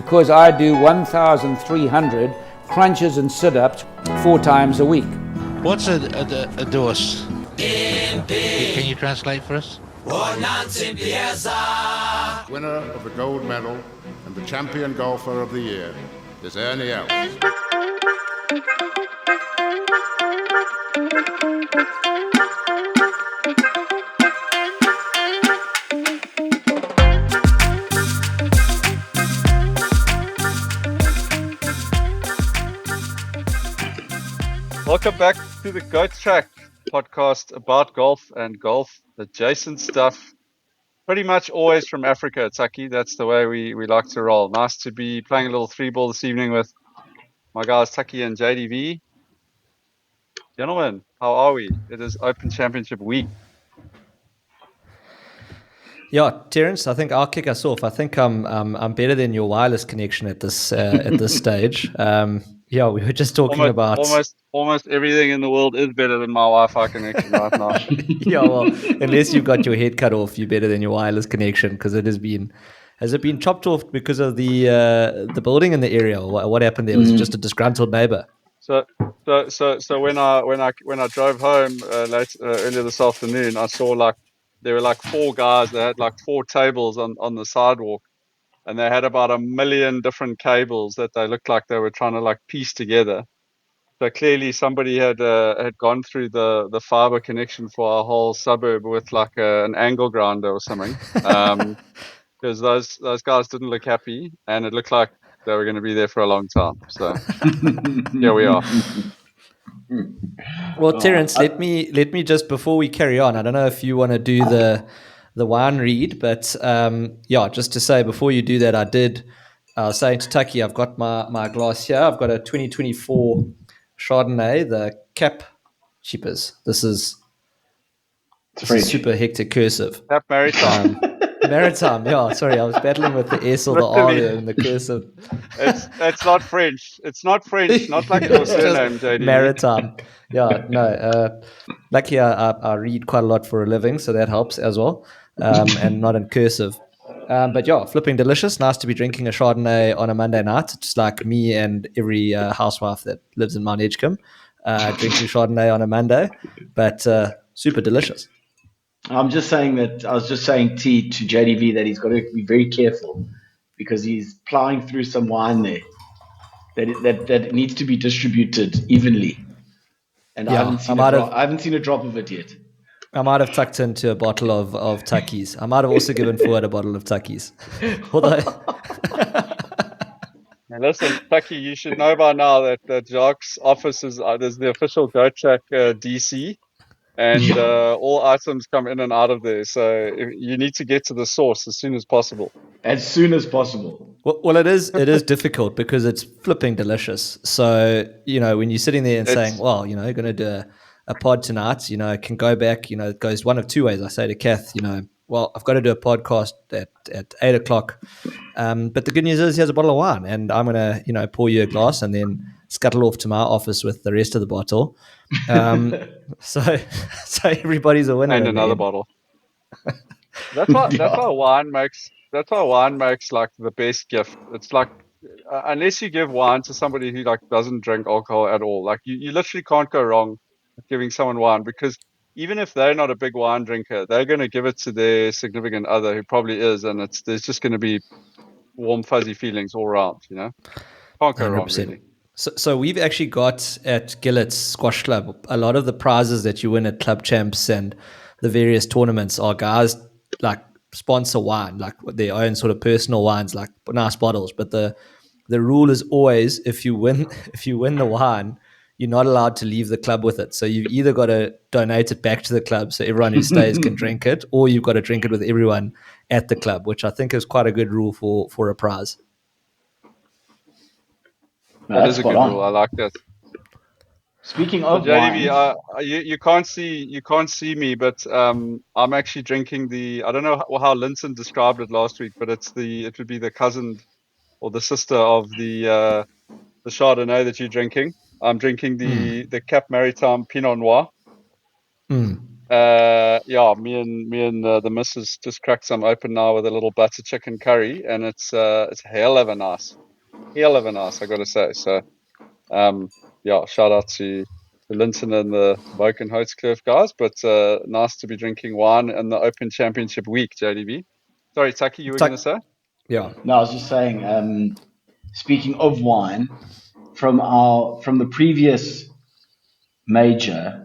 because I do 1,300 crunches and sit-ups 4 times a week. What's a dose? Can you translate for us? Winner of the gold medal and the champion golfer of the year is Ernie Els. Welcome back to the Goat Track podcast about golf and golf adjacent stuff. Pretty much always from Africa, Tucky. That's the way we like to roll. Nice to be playing a little 3-ball this evening with my guys Tucky and JDV. Gentlemen, how are we? It is Open Championship week. Yeah, Terence, I think I'll kick us off. I think I'm better than your wireless connection at this stage. Yeah, we were just talking about almost everything in the world is better than my Wi-Fi connection right now. Yeah, well, unless you've got your head cut off, you're better than your wireless connection because has it been chopped off because of the building in the area? Or what happened there? Was it just a disgruntled neighbor? So when I drove home earlier this afternoon, I saw there were 4 guys that had 4 tables on the sidewalk. And they had about 1 million different cables that they looked like they were trying to piece together. So clearly somebody had gone through the fiber connection for our whole suburb with an angle grinder or something. Because those guys didn't look happy, and it looked like they were going to be there for a long time. So here we are. Well, Terence, let me just before we carry on. I don't know if you want to do the wine read, but just to say before you do that, I was saying to Tucky, I've got my glass here. I've got a 2024 Chardonnay, the Cap Cheapers. This is super hectic cursive. Cap Maritime. Maritime, yeah. Sorry, I was battling with the S or the R and the cursive. It's not French. It's not French. Not like your surname, JD. Maritime. Yeah, no. Lucky I read quite a lot for a living, so that helps as well. And not in cursive. But yeah, flipping delicious. Nice to be drinking a Chardonnay on a Monday night, just like me and every housewife that lives in Mount Edgecombe, drinking Chardonnay on a Monday. But super delicious. I was just saying to JDV that he's got to be very careful because he's plowing through some wine there that needs to be distributed evenly. And yeah, I haven't seen a drop of it yet. I might have tucked into a bottle of Tuckies. I might have also given Fuad a bottle of Tuckies. Although, now listen, Tucky, you should know by now that Jacques' office is there's the official Goat Track DC, and all items come in and out of there. So you need to get to the source as soon as possible. As soon as possible. Well, it is difficult because it's flipping delicious. So when you're sitting there and saying, well, you're going to do a pod tonight, it can go back, it goes one of 2 ways. I say to Kath, well, I've got to do a podcast at 8 o'clock. But the good news is he has a bottle of wine and I'm going to, pour you a glass and then scuttle off to my office with the rest of the bottle. So everybody's a winner. And another bottle. That's why wine makes the best gift. It's unless you give wine to somebody who doesn't drink alcohol at all, you literally can't go wrong giving someone wine, because even if they're not a big wine drinker, they're going to give it to their significant other who probably is, and there's just going to be warm, fuzzy feelings all around, Can't go 100%. Wrong, really. So we've actually got at Gillet's Squash Club, a lot of the prizes that you win at Club Champs and the various tournaments are guys sponsor wine, their own sort of personal wines, nice bottles. But the rule is always if you win the wine, you're not allowed to leave the club with it. So you've either got to donate it back to the club so everyone who stays can drink it, or you've got to drink it with everyone at the club, which I think is quite a good rule for a prize. That is a good rule. I like that. Speaking of JDV, you can't see me, but I'm actually drinking I don't know how Linton described it last week, but it would be the cousin or the sister of the Chardonnay that you're drinking. I'm drinking the Cap Maritime Pinot Noir. And yeah, me and the missus just cracked some open now with a little butter chicken curry, and it's hell of a nice, I got to say. So, yeah, shout out to Linton and the Woken Houtskliff guys, but nice to be drinking wine in the Open Championship week, JDB. Sorry, Tucky, you were going to say? Yeah. No, I was just saying. Speaking of wine, from the previous major,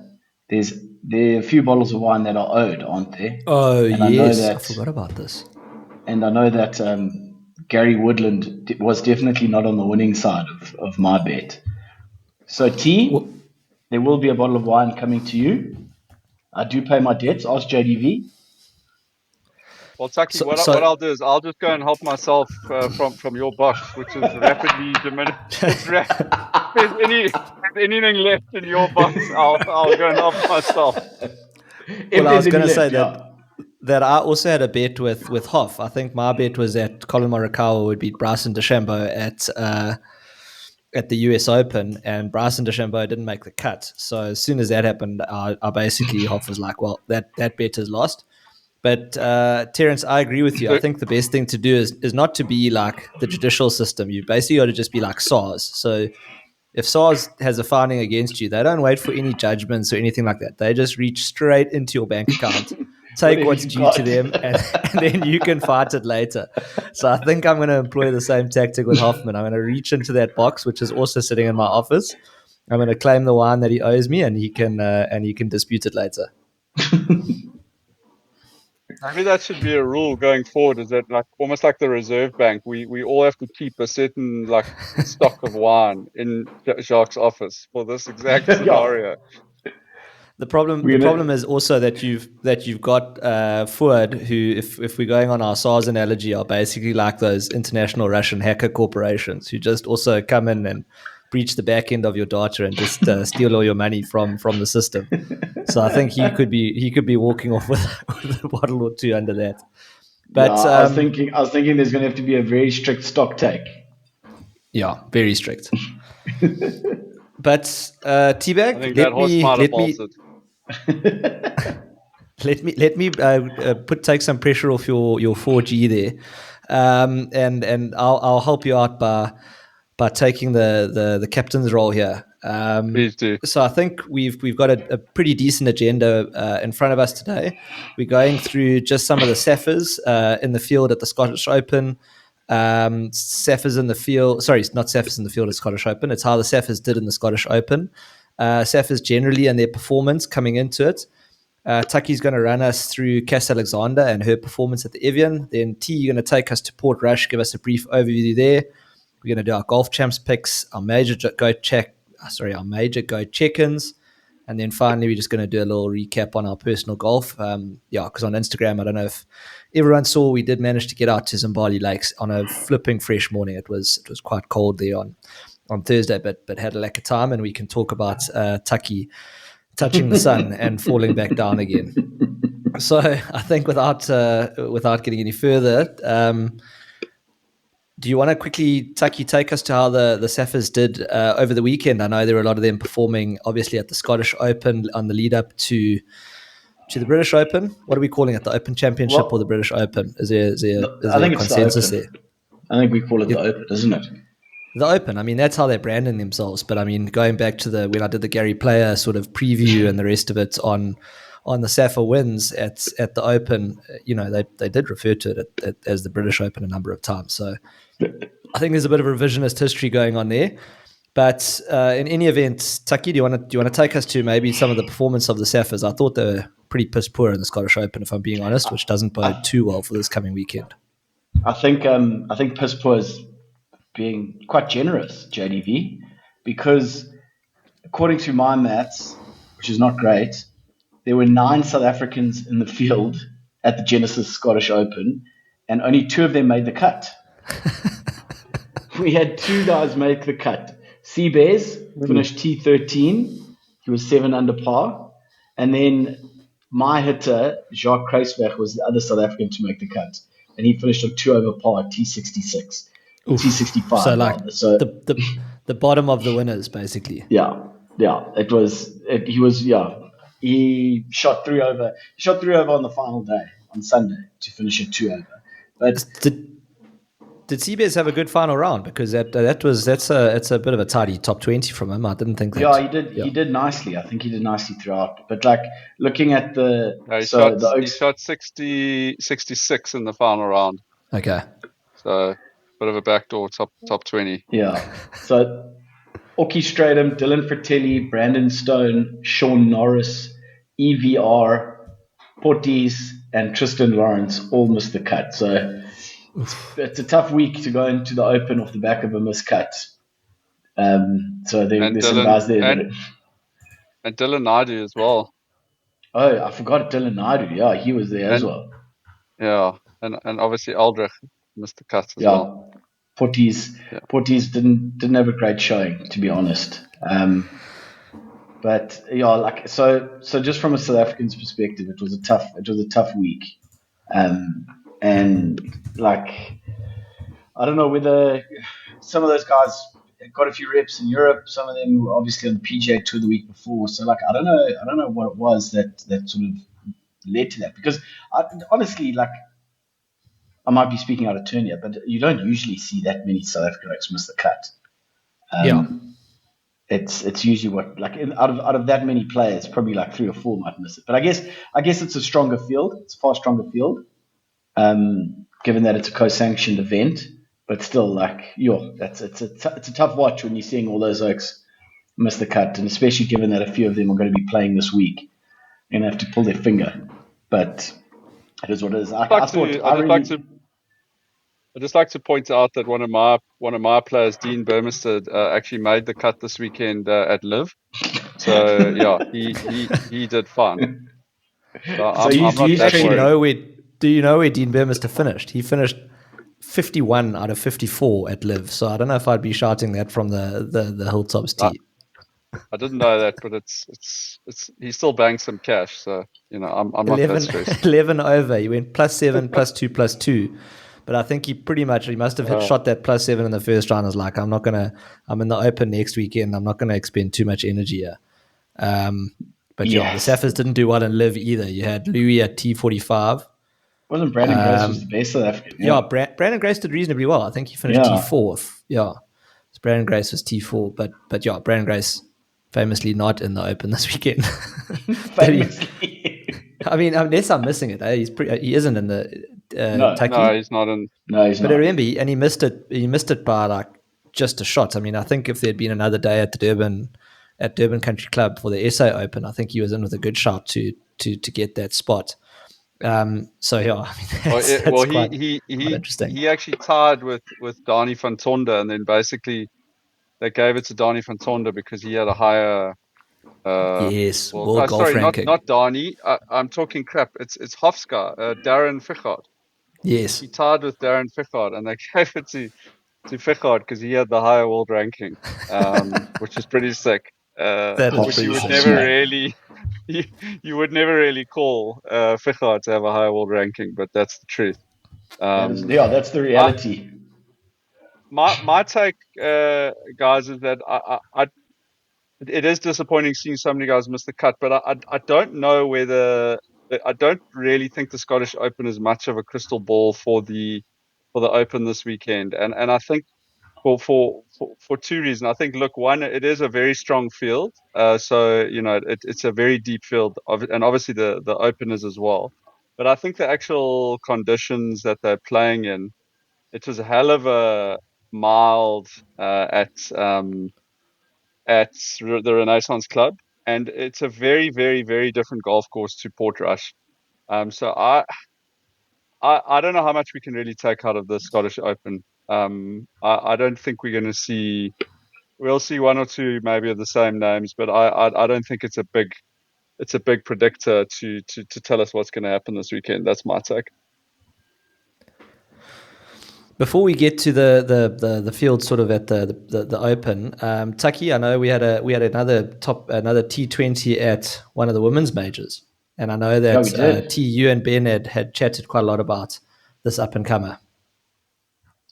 there are a few bottles of wine that are owed, aren't there? Oh, And yes. I forgot about this. And I know that Gary Woodland was definitely not on the winning side of my bet. So, there will be a bottle of wine coming to you. I do pay my debts. Ask JDV. Well, Tucky, what I'll do is I'll just go and help myself from your box, which is rapidly diminished. If there's anything left in your box, I'll go and help myself. Well, I was going to say that I also had a bet with Hoff. I think my bet was that Colin Morikawa would beat Bryson DeChambeau at the US Open, and Bryson DeChambeau didn't make the cut. So as soon as that happened, I basically Hoff was like, well, that bet is lost. But Terence, I agree with you. I think the best thing to do is not to be like the judicial system. You basically got to just be like SARS. So if SARS has a finding against you, they don't wait for any judgments or anything like that. They just reach straight into your bank account, take what's due to them, and then you can fight it later. So I think I'm going to employ the same tactic with Hoffman. I'm going to reach into that box, which is also sitting in my office. I'm going to claim the wine that he owes me, and he can dispute it later. Maybe that should be a rule going forward. Is that like almost like the Reserve Bank? We all have to keep a certain like stock of wine in Jacques' office for this exact scenario. The problem is also that you've got Fuad, who, if we're going on our SARS analogy, are basically like those international Russian hacker corporations who just also come in and breach the back end of your data and just steal all your money from the system. So I think he could be walking off with a bottle or two under that. But I was thinking there's going to have to be a very strict stock take. Yeah, very strict. But T-Bag, let me take some pressure off your 4G there, and I'll help you out by taking the captain's role here. Please do. So I think we've got a pretty decent agenda in front of us today. We're going through just some of the Saffas in the field at the Scottish Open. Saffas in the field. Sorry, not Saffas in the field at Scottish Open. It's how the Saffas did in the Scottish Open. Saffas generally and their performance coming into it. Tucky's going to run us through Cass Alexander and her performance at the Evian. Then T, you're going to take us to Portrush, give us a brief overview there. We're going to do our golf champs picks, our major go check-ins, and then finally we're just going to do a little recap on our personal golf. Because on Instagram, I don't know if everyone saw, we did manage to get out to Zimbali Lakes on a flipping fresh morning. It was quite cold there on Thursday, but had a lack of time, and we can talk about Tucky touching the sun and falling back down again. So I think without getting any further, do you want to quickly, Tucky, take us to how the Saffas did over the weekend? I know there were a lot of them performing, obviously, at the Scottish Open on the lead up to the British Open. What are we calling it? The Open Championship or the British Open? Is there a consensus there? I think we call it the Open, isn't it? The Open. I mean, that's how they're branding themselves. But I mean, going back to when I did the Gary Player sort of preview and the rest of it on the Saffas wins at the Open, they did refer to it as the British Open a number of times. So I think there's a bit of revisionist history going on there. But in any event, Tucky, do you want to take us to maybe some of the performance of the Saffas? I thought they were pretty piss poor in the Scottish Open, if I'm being honest, which doesn't bode too well for this coming weekend. I think piss poor is being quite generous, JDV, because according to my maths, which is not great, there were 9 South Africans in the field at the Genesis Scottish Open, and only 2 of them made the cut. We had 2 guys make the cut. Seabears finished T13. He was 7 under par. And then my hitter, Jacques Kruisweg, was the other South African to make the cut. And he finished on 2 over par, T66. T65. So the bottom of the winners, basically. Yeah. He was he shot 3 over. He shot 3 over on the final day on Sunday to finish at 2 over. But Did Seabez have a good final round? Because that's a bit of a tidy top 20 from him. I didn't think that. Yeah, he did. Yeah. He did nicely. I think he did nicely throughout. But like looking at the he shot 66 in the final round. Okay. So bit of a backdoor top 20. Yeah. So Oki Stratum, Dylan Fratelli, Brandon Stone, Sean Norris, EVR, Portis, and Tristan Lawrence all missed the cut. So it's a tough week to go into the Open off the back of a miscut. So there's some guys there. And Dylan Naidu as well. Oh, I forgot Dylan Naidu. Yeah, he was there as well. Yeah, and obviously Aldrich missed the cut as well. Portis didn't have a great showing, to be honest. But yeah, like so just from a South African's perspective, it was a tough week. And like I don't know whether some of those guys got a few reps in Europe. Some of them were obviously on the PGA Tour the week before. So like I don't know what it was that sort of led to that. Because honestly, like I might be speaking out of turn here, but you don't usually see that many South African oaks miss the cut. It's usually what like out of that many players, probably like 3 or 4 might miss it. But I guess it's a stronger field. It's a far stronger field, given that it's a co-sanctioned event. But still, like it's a tough watch when you're seeing all those oaks miss the cut, and especially given that a few of them are going to be playing this week and have to pull their finger. But it is what it is. I'd just like to point out that one of my players, Dean Burmestead, actually made the cut this weekend at Live. So yeah, he did fine. So do you know where Dean Burmester finished? He finished 51 out of 54 at Live. So I don't know if I'd be shouting that from the hilltops tee. I didn't know that, but it's he still banged some cash. So I'm not that stressed. 11 over. He went +7, +2, +2. But I think he must have shot that +7 in the first round. I was like, I'm in the Open next weekend. I'm not going to expend too much energy here. But the Saffas didn't do well in Live either. You had Louis at T45. Wasn't Brandon Grace was the best South African? Yeah, Brandon Grace did reasonably well. I think he finished T4th. Yeah, so Brandon Grace was T4. But yeah, Brandon Grace famously not in the Open this weekend. I mean, unless I'm missing it, he isn't in the Tucky. No, he's not in. No, he's not. But I remember, he missed it. He missed it by like just a shot. I mean, I think if there'd been another day at Durban Country Club for the SA Open, I think he was in with a good shot to get that spot. So yeah, I mean, quite interesting. He actually tied with Dani van Tonder, and then basically they gave it to Dani van Tonder because he had a higher. World golf ranking. Not Dani. I'm talking crap. It's Hofstra, Darren Fichard. Yes, he tied with Darren Fichard, and they gave it to Fichard because he had the higher world ranking, which is pretty sick. Which you would never really, you would never really call Fichard to have a higher world ranking, but that's the truth. That's the reality. My take, guys, is that it is disappointing seeing so many guys miss the cut, but I don't know whether I don't really think the Scottish Open is much of a crystal ball for the Open this weekend, and I think for 2 reasons. I think, look, one, it is a very strong field, so it's a very deep field, and obviously the Open is as well. But I think the actual conditions that they're playing in, it was a hell of a mild at the Renaissance Club, and it's a very, very, very different golf course to Portrush. So I don't know how much we can really take out of the Scottish Open. I don't think we're going to see. We'll see 1 or 2 maybe of the same names, but I don't think it's a big predictor to tell us what's going to happen this weekend. That's my take. Before we get to the field sort of at the Open, Tucky, I know we had another T20 at one of the women's majors, and I know that TU and Ben had chatted quite a lot about this up and comer.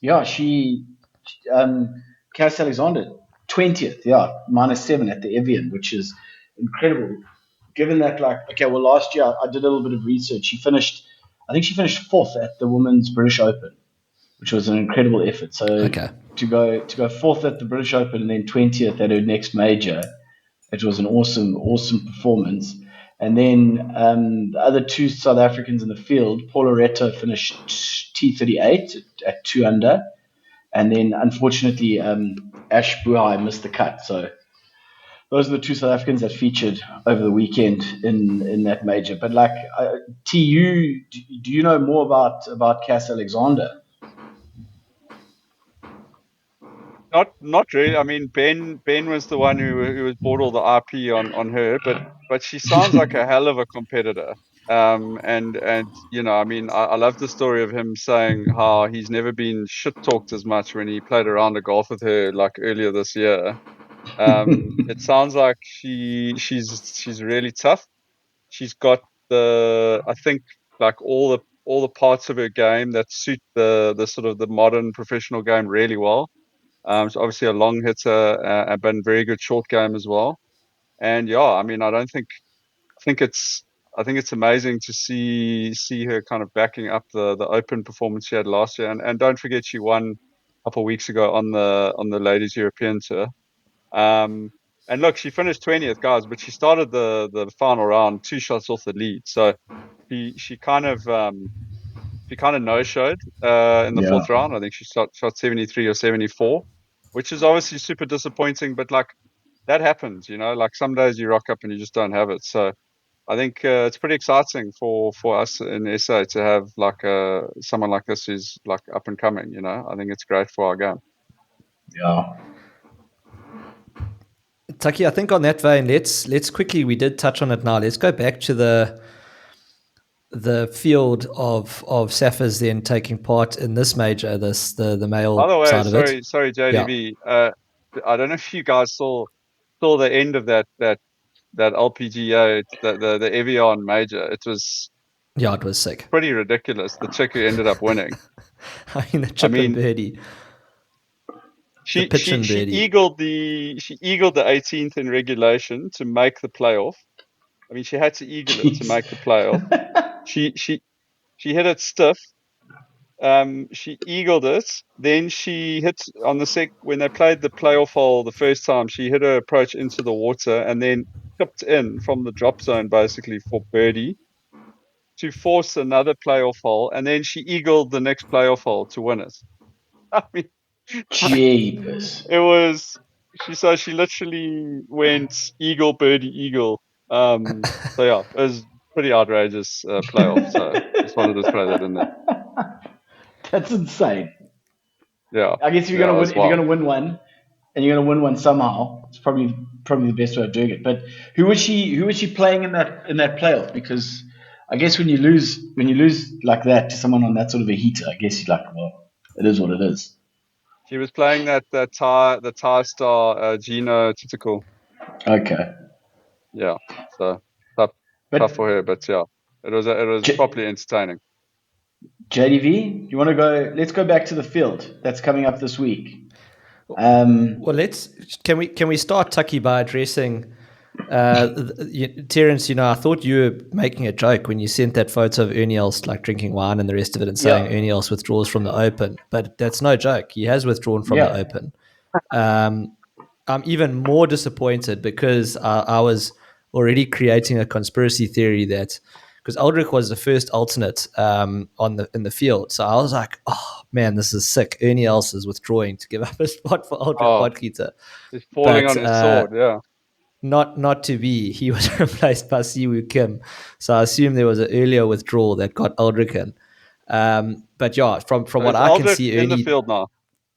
Yeah, Cass Alexander, 20th, -7 at the Evian, which is incredible. given that, like, okay, well, last year I did a little bit of research. I think she finished fourth at the Women's British Open, which was an incredible effort. So Okay. to go fourth at the British Open and then 20th at her next major, it was an awesome performance. And then the other two South Africans in the field, Paula Reto finished T38 at 2 under, and then unfortunately Ash Buhai missed the cut. So those are the two South Africans that featured over the weekend in that major. But like, do you know more about Cass Alexander? Not really. I mean, Ben was the one who was bought all the IP on her, but she sounds like a hell of a competitor. And you know, I mean, I love the story of him saying how he's never been shit talked as much when he played a round of golf with her like earlier this year. It sounds like she's really tough. She's got I think like all the parts of her game that suit the sort of the modern professional game really well. She's obviously a long hitter, but very good short game as well. And yeah, I mean, I think it's, I think it's amazing to see her kind of backing up the Open performance she had last year. And don't forget, she won a couple of weeks ago on the Ladies European Tour. And look, she finished 20th, guys, but she started the final round 2 shots off the lead. So she kind of no-showed in the fourth round. I think she shot 73 or 74, which is obviously super disappointing. But like that happens, you know. Like some days you rock up and you just don't have it. So I think it's pretty exciting for us in SA to have like someone like this who's like up and coming. You know, I think it's great for our game. Yeah. Tucky, I think on that vein, let's quickly, we did touch on it now. Let's go back to the field of Saffas then taking part in this major, the male By the way, side of it. sorry, JDV. Yeah. I don't know if you guys saw the end of that LPGA, the Evian major. It was It was sick. pretty ridiculous. The chick who ended up winning. I mean, the chip and birdie. She birdie. eagled the 18th in regulation to make the playoff. I mean, she had to eagle it to make the playoff. She hit it stiff. She eagled it. Then she hit on when they played the playoff hole the first time. She hit her approach into the water and then tipped in from the drop zone basically for birdie to force another playoff hole, and then she eagled the next playoff hole to win it. I mean, Jeepers. it was she literally went eagle, birdie, eagle. So yeah, it was pretty outrageous playoff. So just wanted to throw that in there. That's insane. Yeah. I guess if you're gonna win one, and you're gonna win one somehow, it's probably the best way of doing it. But who was she playing in that playoff? Because I guess when you lose like that to someone on that sort of a heater, I guess you're like, well, it is what it is. She was playing the Thai star Gino Titical. Okay. Yeah. So tough for her, but yeah, it was properly entertaining. JDV, you want to go? Let's go back to the field that's coming up this week. Well, can we start, Tucky, by addressing Terence? You know, I thought you were making a joke when you sent that photo of Ernie Els like drinking wine and the rest of it, and saying Ernie Els withdraws from the Open, but that's no joke. He has withdrawn from the Open. I'm even more disappointed because I was already creating a conspiracy theory that, because Aldrich was the first alternate in the field, so I was like, oh man, this is sick. Ernie Els is withdrawing to give up a spot for Aldrich Potgieter. He's falling on his sword, yeah. Not to be. He was replaced by Siwoo Kim, so I assume there was an earlier withdrawal that got Aldrich in. But yeah, from what I can see, Ernie in the field now.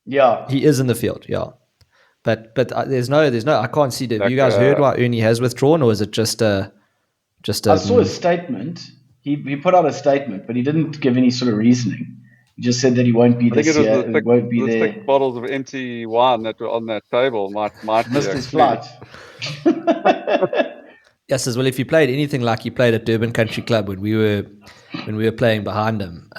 Yeah, he is in the field. Yeah, but there's no. I can't see. Have you guys heard why Ernie has withdrawn, or is it just a? I saw a statement. He put out a statement, but he didn't give any sort of reasoning. He just said that he won't be this year. He won't be there. Thick bottles of empty wine that were on that table might missed his flight. Yes, as well. If you played anything like he played at Durban Country Club when we were playing behind him,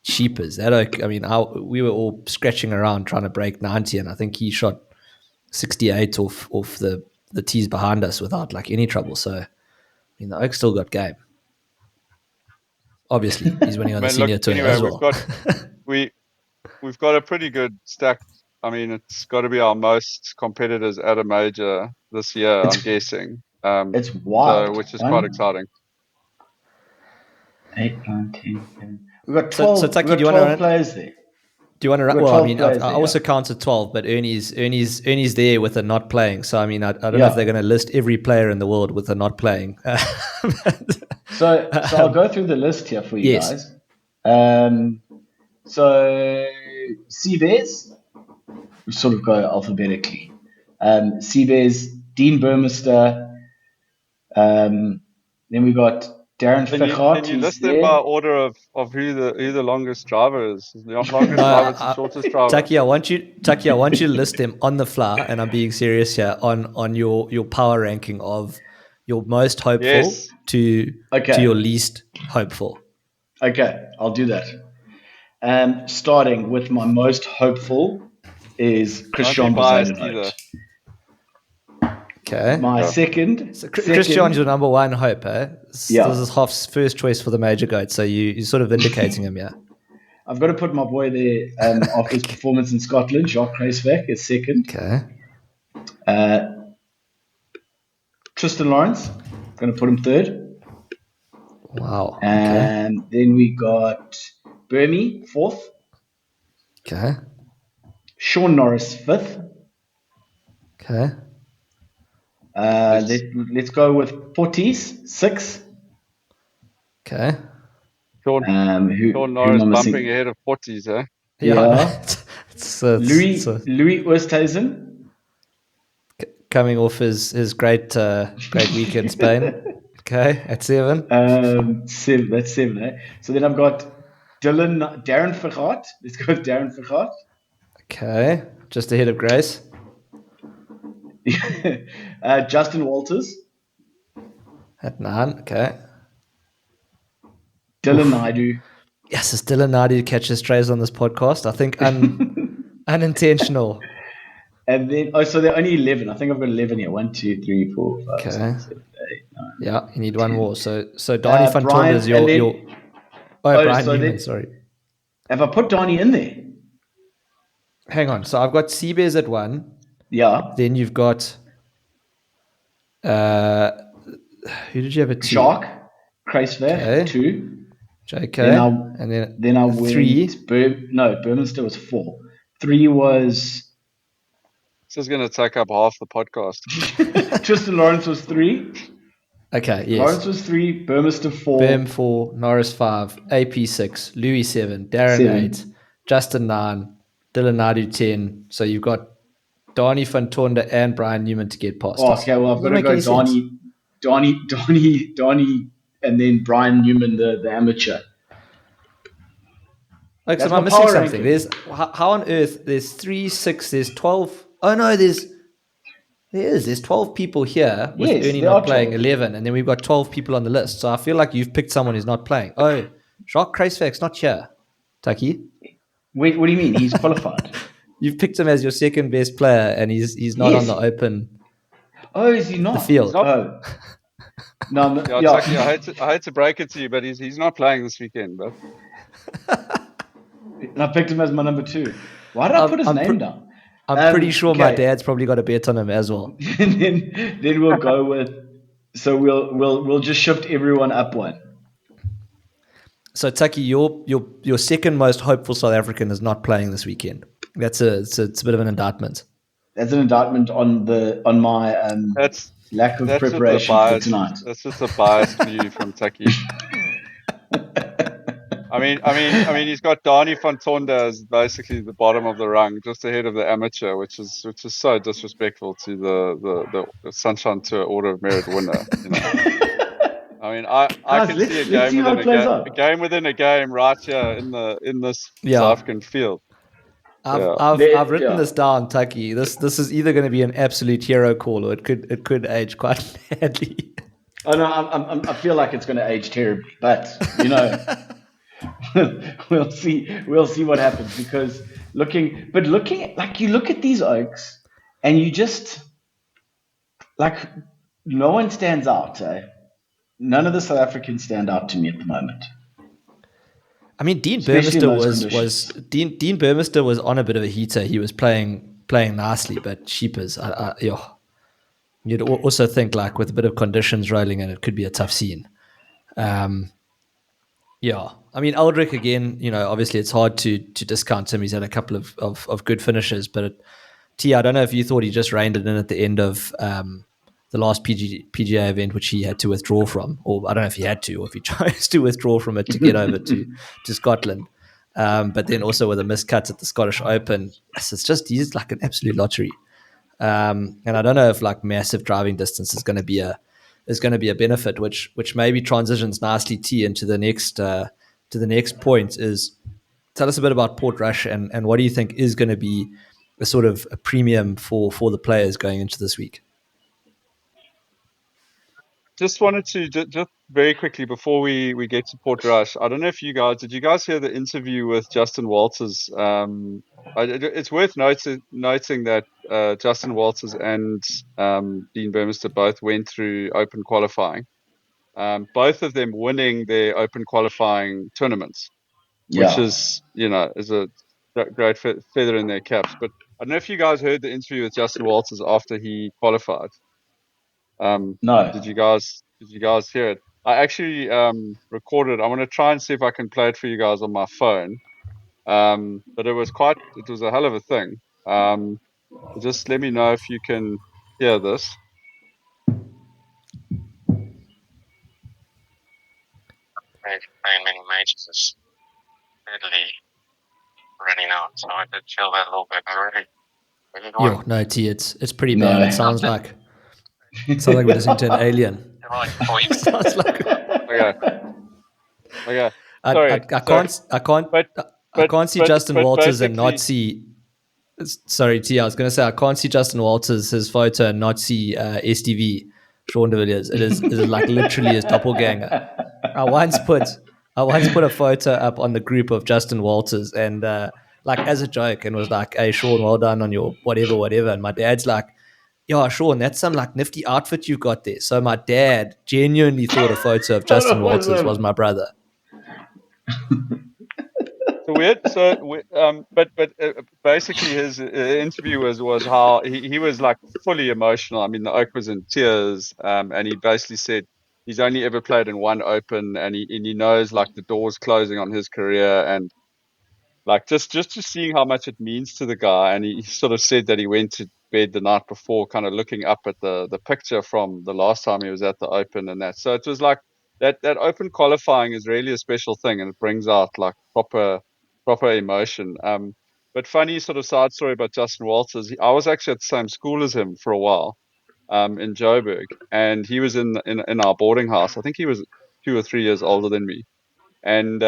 sheepers. We were all scratching around trying to break 90, and I think he shot 68 off the tees behind us without like any trouble. So mean, the Oak still got game. Obviously, he's winning on the Man, senior look, tour anyway, as well. we've got a pretty good stack. I mean, it's got to be our most competitors at a major this year, I'm guessing. It's wild. Which is quite exciting. 8, 9, 10, 11. We've got So, 12, Tucky, we've do got you want 12 to players there. Do you want to run? We've got Well, I 12 mean, players I there, also counted 12, but Ernie's there with a not playing. So, I mean, I don't know if they're going to list every player in the world with a not playing. So I'll go through the list here for you Yes. guys. So Seabears, we sort of go alphabetically. Seabears, Dean Burmester. Then we got Darren Fechart. Can you list them by order of who the longest driver is? The longest driver to the shortest driver. Tucky, I want you to list them on the fly, and I'm being serious here on your power ranking of your most hopeful to your least hopeful. Okay, I'll do that. Starting with my most hopeful is Christian Bezuidenhout. Okay. My second. So Christian's your number one hope, eh? Yeah. This is Hoff's first choice for the major goat, so you're sort of vindicating him, yeah. I've got to put my boy there after his performance in Scotland. Jacques Kruiswijk is second. Okay. Tristan Lawrence, going to put him third. Wow. And then we got Burmy, fourth. Okay. Sean Norris, fifth. Okay. Let's go with Portis, sixth. Okay. Sean Norris bumping ahead of Portis, eh? Yeah. Louis Oosthuizen. Coming off his great week in Spain. Okay, at 7. That's 7, eh? So then I've got Darren Fechart. Let's go with Darren Fechart. Okay, just ahead of Grace. Justin Walters. At 9, okay. Dylan Naidu. Yes, it's Dylan Naidu catches strays on this podcast. I think unintentional. And then, so there are only 11. I think I've got 11 here. 1, 2, 3, 4, 5, 6, 7, 8, 9. Yeah, you need 10. One more. So Donnie van Tonder is your Brian Newman, sorry. Have I put Donnie in there? Hang on. So I've got Seabears at 1. Yeah. Then you've got who did you have at 2? Jacques Kruiswijk, 2. JK. Then I went 3. Burmester was 4. 3 was. This is going to take up half the podcast. Tristan Lawrence was 3. Okay, yes. Lawrence was 3. Burmester 4. Burm 4. Norris 5. AP 6. Louis 7. Darren 7. 8. Justin 9. Dylan Naidu 10. So you've got Donnie van Tonder and Brian Newman to get past. Okay, well I've got to go Donnie, and then Brian Newman, the amateur. Like, so am I missing something? There's how on earth? There's 3, 6. There's 12. Oh no, there's 12 people here with Ernie not playing 11, and then we've got 12 people on the list. So I feel like you've picked someone who's not playing. Oh, Jacques Kruiswijk's not here. Tucky. Wait, what do you mean? He's qualified. You've picked him as your second best player, and he's not on the open. Oh, is he not? The field. Oh. No, Tucky, I hate to break it to you, but he's not playing this weekend, bro. And I picked him as my number 2. Why did I put his name down? I'm pretty sure my dad's probably got a bet on him as well. And then we'll go with. So we'll just shift everyone up 1. So Tucky, your second most hopeful South African is not playing this weekend. It's a bit of an indictment. That's an indictment on my lack of preparation for tonight. That's just a biased view from Tucky. I mean, he's got Donnie van Tonder as basically the bottom of the rung, just ahead of the amateur, which is so disrespectful to the Sunshine Tour Order of Merit winner. You know? I mean, I can see a game within a game right here in this South African field. I've written this down, Tucky. This is either going to be an absolute hero call, or it could age quite badly. Oh no, I feel like it's going to age terribly, but you know. we'll see what happens, because looking at you look at these Oaks and you just like, no one stands out, eh? None of the South Africans stand out to me at the moment, I mean, Dean especially in Burmester those was conditions. Dean Burmester was on a bit of a heater. He was playing nicely, but Sheepers, you'd also think like with a bit of conditions rolling in, it could be a tough scene. Um, yeah, I mean Aldrich again. Obviously it's hard to discount him. He's had a couple of good finishes, but I don't know if you thought he just reined it in at the end of the last PGA event, which he had to withdraw from, or I don't know if he had to, or if he chose to withdraw from it to get over to Scotland. But then also with the miscuts at the Scottish Open, it's just he's like an absolute lottery. And I don't know if like massive driving distance is going to be a benefit, which maybe transitions nicely into the next point. Is tell us a bit about Portrush and what do you think is going to be a sort of a premium for the players going into this week? Just wanted to just very quickly before we get to Portrush. I don't know if did you guys hear the interview with Justin Walters? It's worth noting that Justin Walters and Dean Burmester both went through open qualifying. Both of them winning their open qualifying tournaments, which Yeah, is a great feather in their caps. But I don't know if you guys heard the interview with Justin Walters after he qualified. no. Did you guys hear it? I actually recorded. I'm going to try and see if I can play it for you guys on my phone. But it was a hell of a thing. Just let me know if you can hear this. Playing many majors is steadily running out, so I did feel that a little bit. I really Yo, no, it's pretty bad. It No. sounds like we're listening to an alien. Sounds like Okay. I, Sorry. I, I can't I can't But I can't see Justin Walters and not basically, see. Sorry, T. I was going to say I can't see Justin Walters his photo and not see STV Sean de Villiers. It is like literally his doppelganger. I once put a photo up on the group of Justin Walters and like as a joke and was like, "Hey Sean, well done on your whatever." And my dad's like, "Yo, Sean, that's some like nifty outfit you got there." So my dad genuinely thought a photo of Thought Justin it was Walters was him. my brother. so weird. But basically, his interview was how he was like fully emotional. I mean, the oak was in tears, and he basically said he's only ever played in one Open, and he knows like the doors closing on his career, and like just to seeing how much it means to the guy. And he sort of said that he went to bed the night before, kind of looking up at the picture from the last time he was at the Open and that. So it was like that Open qualifying is really a special thing, and it brings out like proper emotion. But funny sort of side story about Justin Walters. I was actually at the same school as him for a while, in Joburg, and he was in our boarding house. I think he was 2 or 3 years older than me, and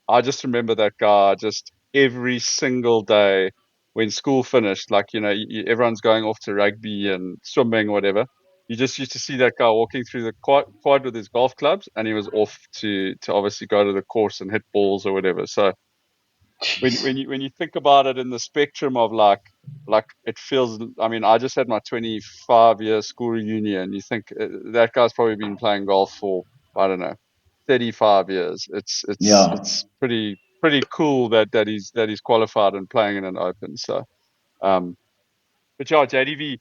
I just remember that guy just every single day when school finished, like, everyone's going off to rugby and swimming, whatever. You just used to see that guy walking through the quad with his golf clubs, and he was off to obviously go to the course and hit balls or whatever. So Jeez. when you think about it in the spectrum of like it feels, I mean, I just had my 25-year school reunion. You think that guy's probably been playing golf for, I don't know, 35 years. It's it's Yeah. it's pretty cool that he's qualified and playing in an Open. So but yeah, JDV.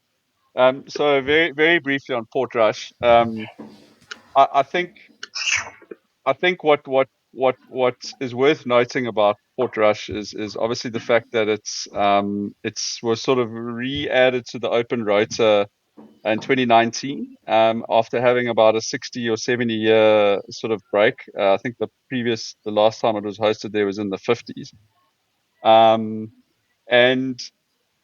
So very very briefly on Portrush. I, I think I think what is worth noting about Portrush is obviously the fact that it's was sort of re-added to the Open Rota in 2019, after having about a 60 or 70 year sort of break. I think the last time it was hosted there was in the 50s. Um, and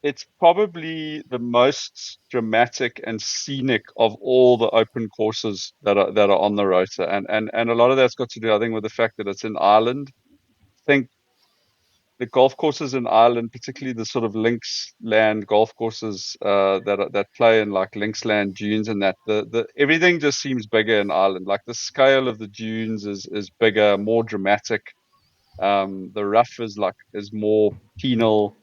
it's probably the most dramatic and scenic of all the open courses that are on the rota, and a lot of that's got to do, I think, with the fact that it's in Ireland. I think the golf courses in Ireland, particularly the sort of links land golf courses that play in like linksland dunes, and that the everything just seems bigger in Ireland. Like the scale of the dunes is bigger, more dramatic. The rough is more penal.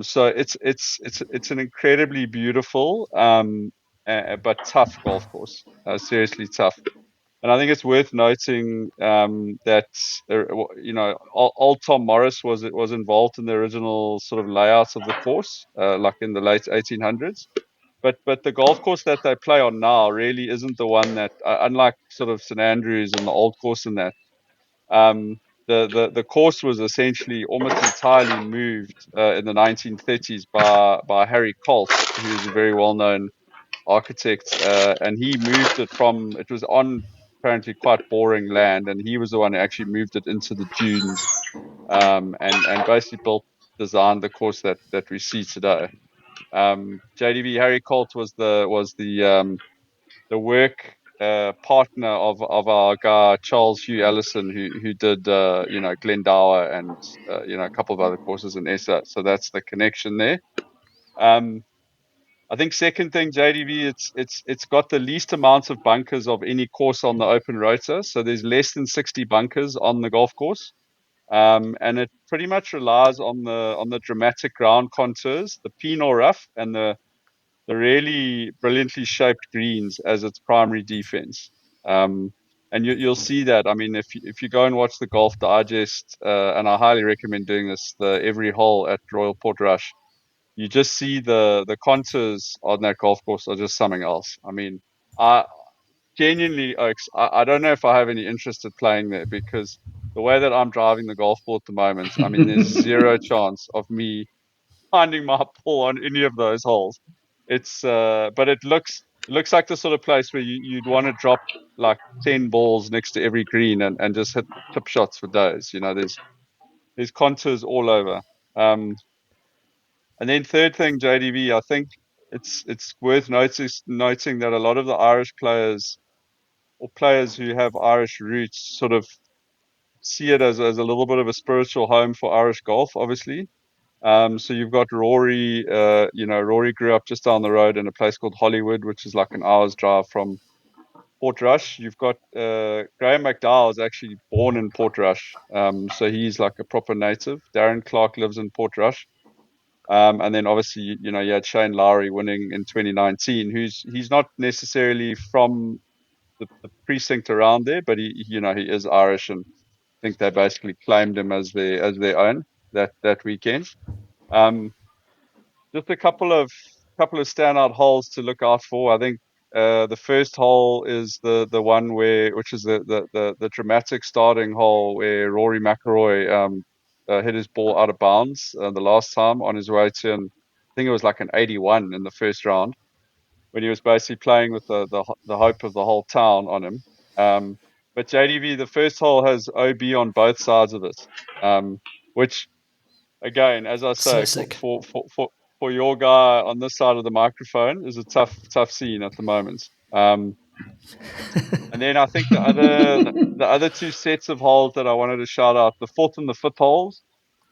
So it's an incredibly beautiful, but tough golf course. Seriously tough. And I think it's worth noting that old Tom Morris was involved in the original sort of layouts of the course, like in the late 1800s. But the golf course that they play on now really isn't the one that, unlike sort of St Andrews and the old course in that, um, the course was essentially almost entirely moved in the 1930s by Harry Colt, who's a very well known architect, and he moved it from, it was on apparently quite boring land, and he was the one who actually moved it into the dunes, and basically designed the course that we see today. JDB Harry Colt was the work partner of our guy Charles Hugh Ellison, who did Glendower and a couple of other courses in ESA. So that's the connection there. I think second thing, JDV, it's got the least amounts of bunkers of any course on the open rota. So there's less than 60 bunkers on the golf course. And it pretty much relies on the dramatic ground contours, the penal rough, and the really brilliantly shaped greens as its primary defense. And you'll see that. I mean, if you go and watch the Golf Digest, and I highly recommend doing this, the every hole at Royal Portrush, you just see the contours on that golf course are just something else. I mean, I genuinely, Oaks, I don't know if I have any interest in playing there, because the way that I'm driving the golf ball at the moment, I mean, there's zero chance of me finding my ball on any of those holes. But it looks like the sort of place where you'd want to drop like 10 balls next to every green and just hit tip shots for days. There's contours all over. And then third thing, JDV, I think it's worth noting that a lot of the Irish players, or players who have Irish roots, sort of see it as a little bit of a spiritual home for Irish golf, obviously. So you've got Rory, Rory grew up just down the road in a place called Hollywood, which is like an hour's drive from Portrush. You've got Graham McDowell is actually born in Portrush, so he's like a proper native. Darren Clark lives in Portrush. And then obviously, you had Shane Lowry winning in 2019, he's not necessarily from the precinct around there, but he is Irish, and I think they basically claimed him as their own that weekend. Just a couple of standout holes to look out for. I think the first hole is the one which is the dramatic starting hole where Rory McIlroy hit his ball out of bounds the last time on his way to, I think it was like an 81 in the first round, when he was basically playing with the hope of the whole town on him. But JDV, the first hole has OB on both sides of it, which, again, as I So say, sick. for your guy on this side of the microphone, is a tough scene at the moment. And then I think the other two sets of holes that I wanted to shout out, the fourth and the fifth holes.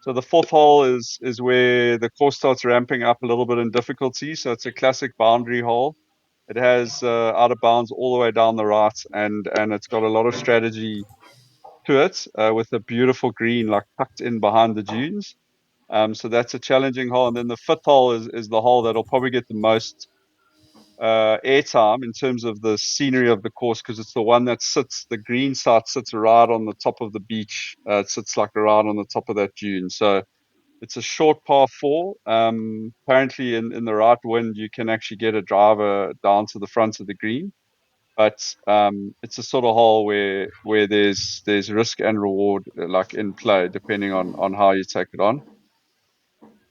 So the fourth hole is where the course starts ramping up a little bit in difficulty. So it's a classic boundary hole. It has out of bounds all the way down the right, and it's got a lot of strategy to it, with a beautiful green like tucked in behind the dunes. So that's a challenging hole. And then the fifth hole is the hole that'll probably get the most airtime in terms of the scenery of the course, because it's the one that the green side sits right on the top of the beach. It sits like right on the top of that dune. So it's a short par four. Apparently in the right wind, you can actually get a driver down to the front of the green. But it's a sort of hole where there's risk and reward, like in play, depending on how you take it on.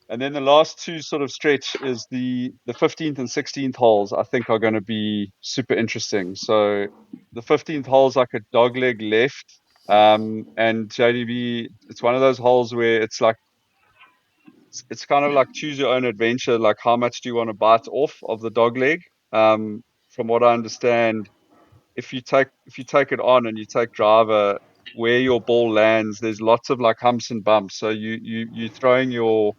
And then the last two sort of stretch is the 15th and 16th holes, I think, are going to be super interesting. So the 15th hole is like a dogleg left. And JDB, it's one of those holes where it's like, it's kind of like choose your own adventure. Like, how much do you want to bite off of the dogleg? From what I understand, if you take it on and you take driver, where your ball lands, there's lots of like humps and bumps. So you throwing your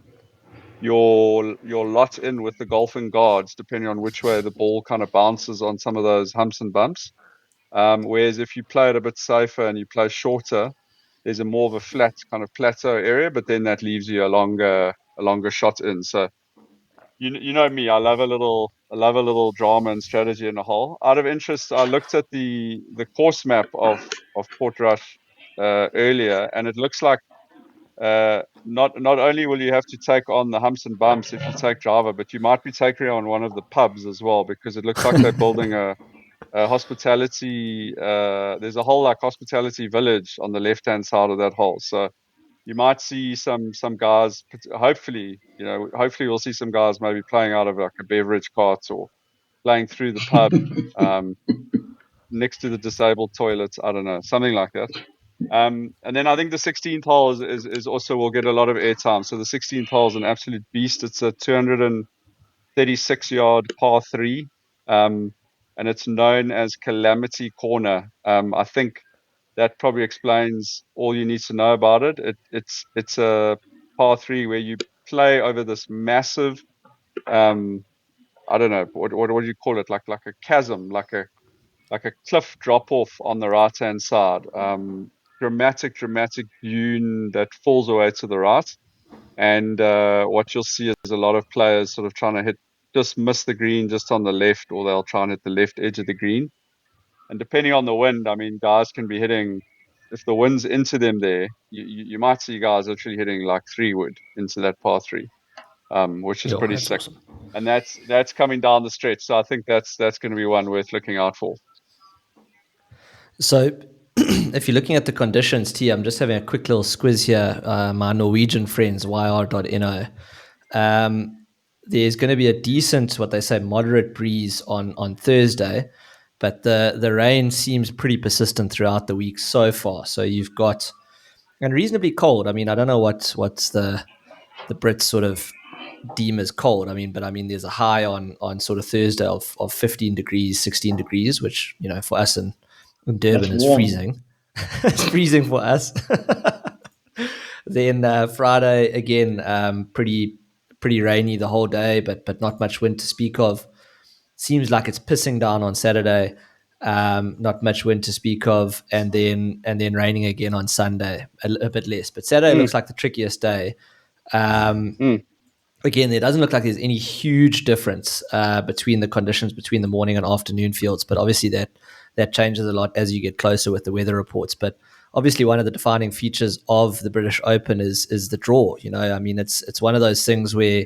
lot in with the golfing guards, depending on which way the ball kind of bounces on some of those humps and bumps. Whereas if you play it a bit safer and you play shorter, there's a more of a flat kind of plateau area, but then that leaves you a longer shot in. So you know me, I love a little drama and strategy in a hole. Out of interest, I looked at the course map of Portrush earlier, and it looks like not only will you have to take on the humps and bumps if you take Java, but you might be taking on one of the pubs as well, because it looks like they're building a hospitality. There's a whole like hospitality village on the left hand side of that hole, so you might see some guys. Hopefully, hopefully we'll see some guys maybe playing out of like a beverage cart or playing through the pub next to the disabled toilets. I don't know, something like that. And then I think the 16th hole is also will get a lot of airtime. So the 16th hole is an absolute beast. It's a 236-yard par three, and it's known as Calamity Corner. I think that probably explains all you need to know about it. It's a par three where you play over this massive, I don't know what do you call it, like a chasm, like a cliff drop off on the right hand side. Dramatic dune that falls away to the right. And what you'll see is a lot of players sort of trying to just miss the green just on the left, or they'll try and hit the left edge of the green. And depending on the wind, I mean, guys can be hitting, if the wind's into them there, you might see guys literally hitting like 3-wood into that par three, which is Yeah, pretty that's sick. awesome. And that's coming down the stretch. So I think that's going to be one worth looking out for. So, if you're looking at the conditions, T, I'm just having a quick little squiz here. My Norwegian friends, yr.no. There's going to be a decent, what they say, moderate breeze on Thursday, but the rain seems pretty persistent throughout the week so far. So you've got, and reasonably cold. I mean, I don't know what's the Brits sort of deem as cold. I mean, but I mean, there's a high on sort of Thursday of 15 degrees, 16 degrees, which, for us in That's Durban is warm. freezing. It's freezing for us. Then Friday again, pretty rainy the whole day, but not much wind to speak of. Seems like it's pissing down on Saturday. Not much wind to speak of, and then raining again on Sunday, a bit less. But Saturday looks like the trickiest day. Again, there doesn't look like there's any huge difference between the conditions between the morning and afternoon fields, but obviously that changes a lot as you get closer with the weather reports. But obviously, one of the defining features of the British Open is the draw. I mean, it's one of those things where,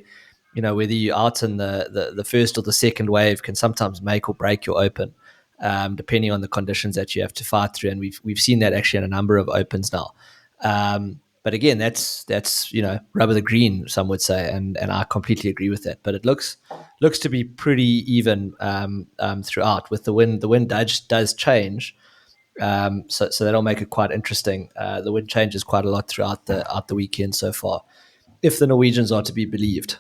whether you're out in the first or the second wave can sometimes make or break your Open, depending on the conditions that you have to fight through. And we've seen that actually in a number of Opens now. But again, that's rubber the green, some would say, and I completely agree with that. But it looks to be pretty even throughout. With the wind does change, so that'll make it quite interesting. The wind changes quite a lot throughout the weekend so far, if the Norwegians are to be believed.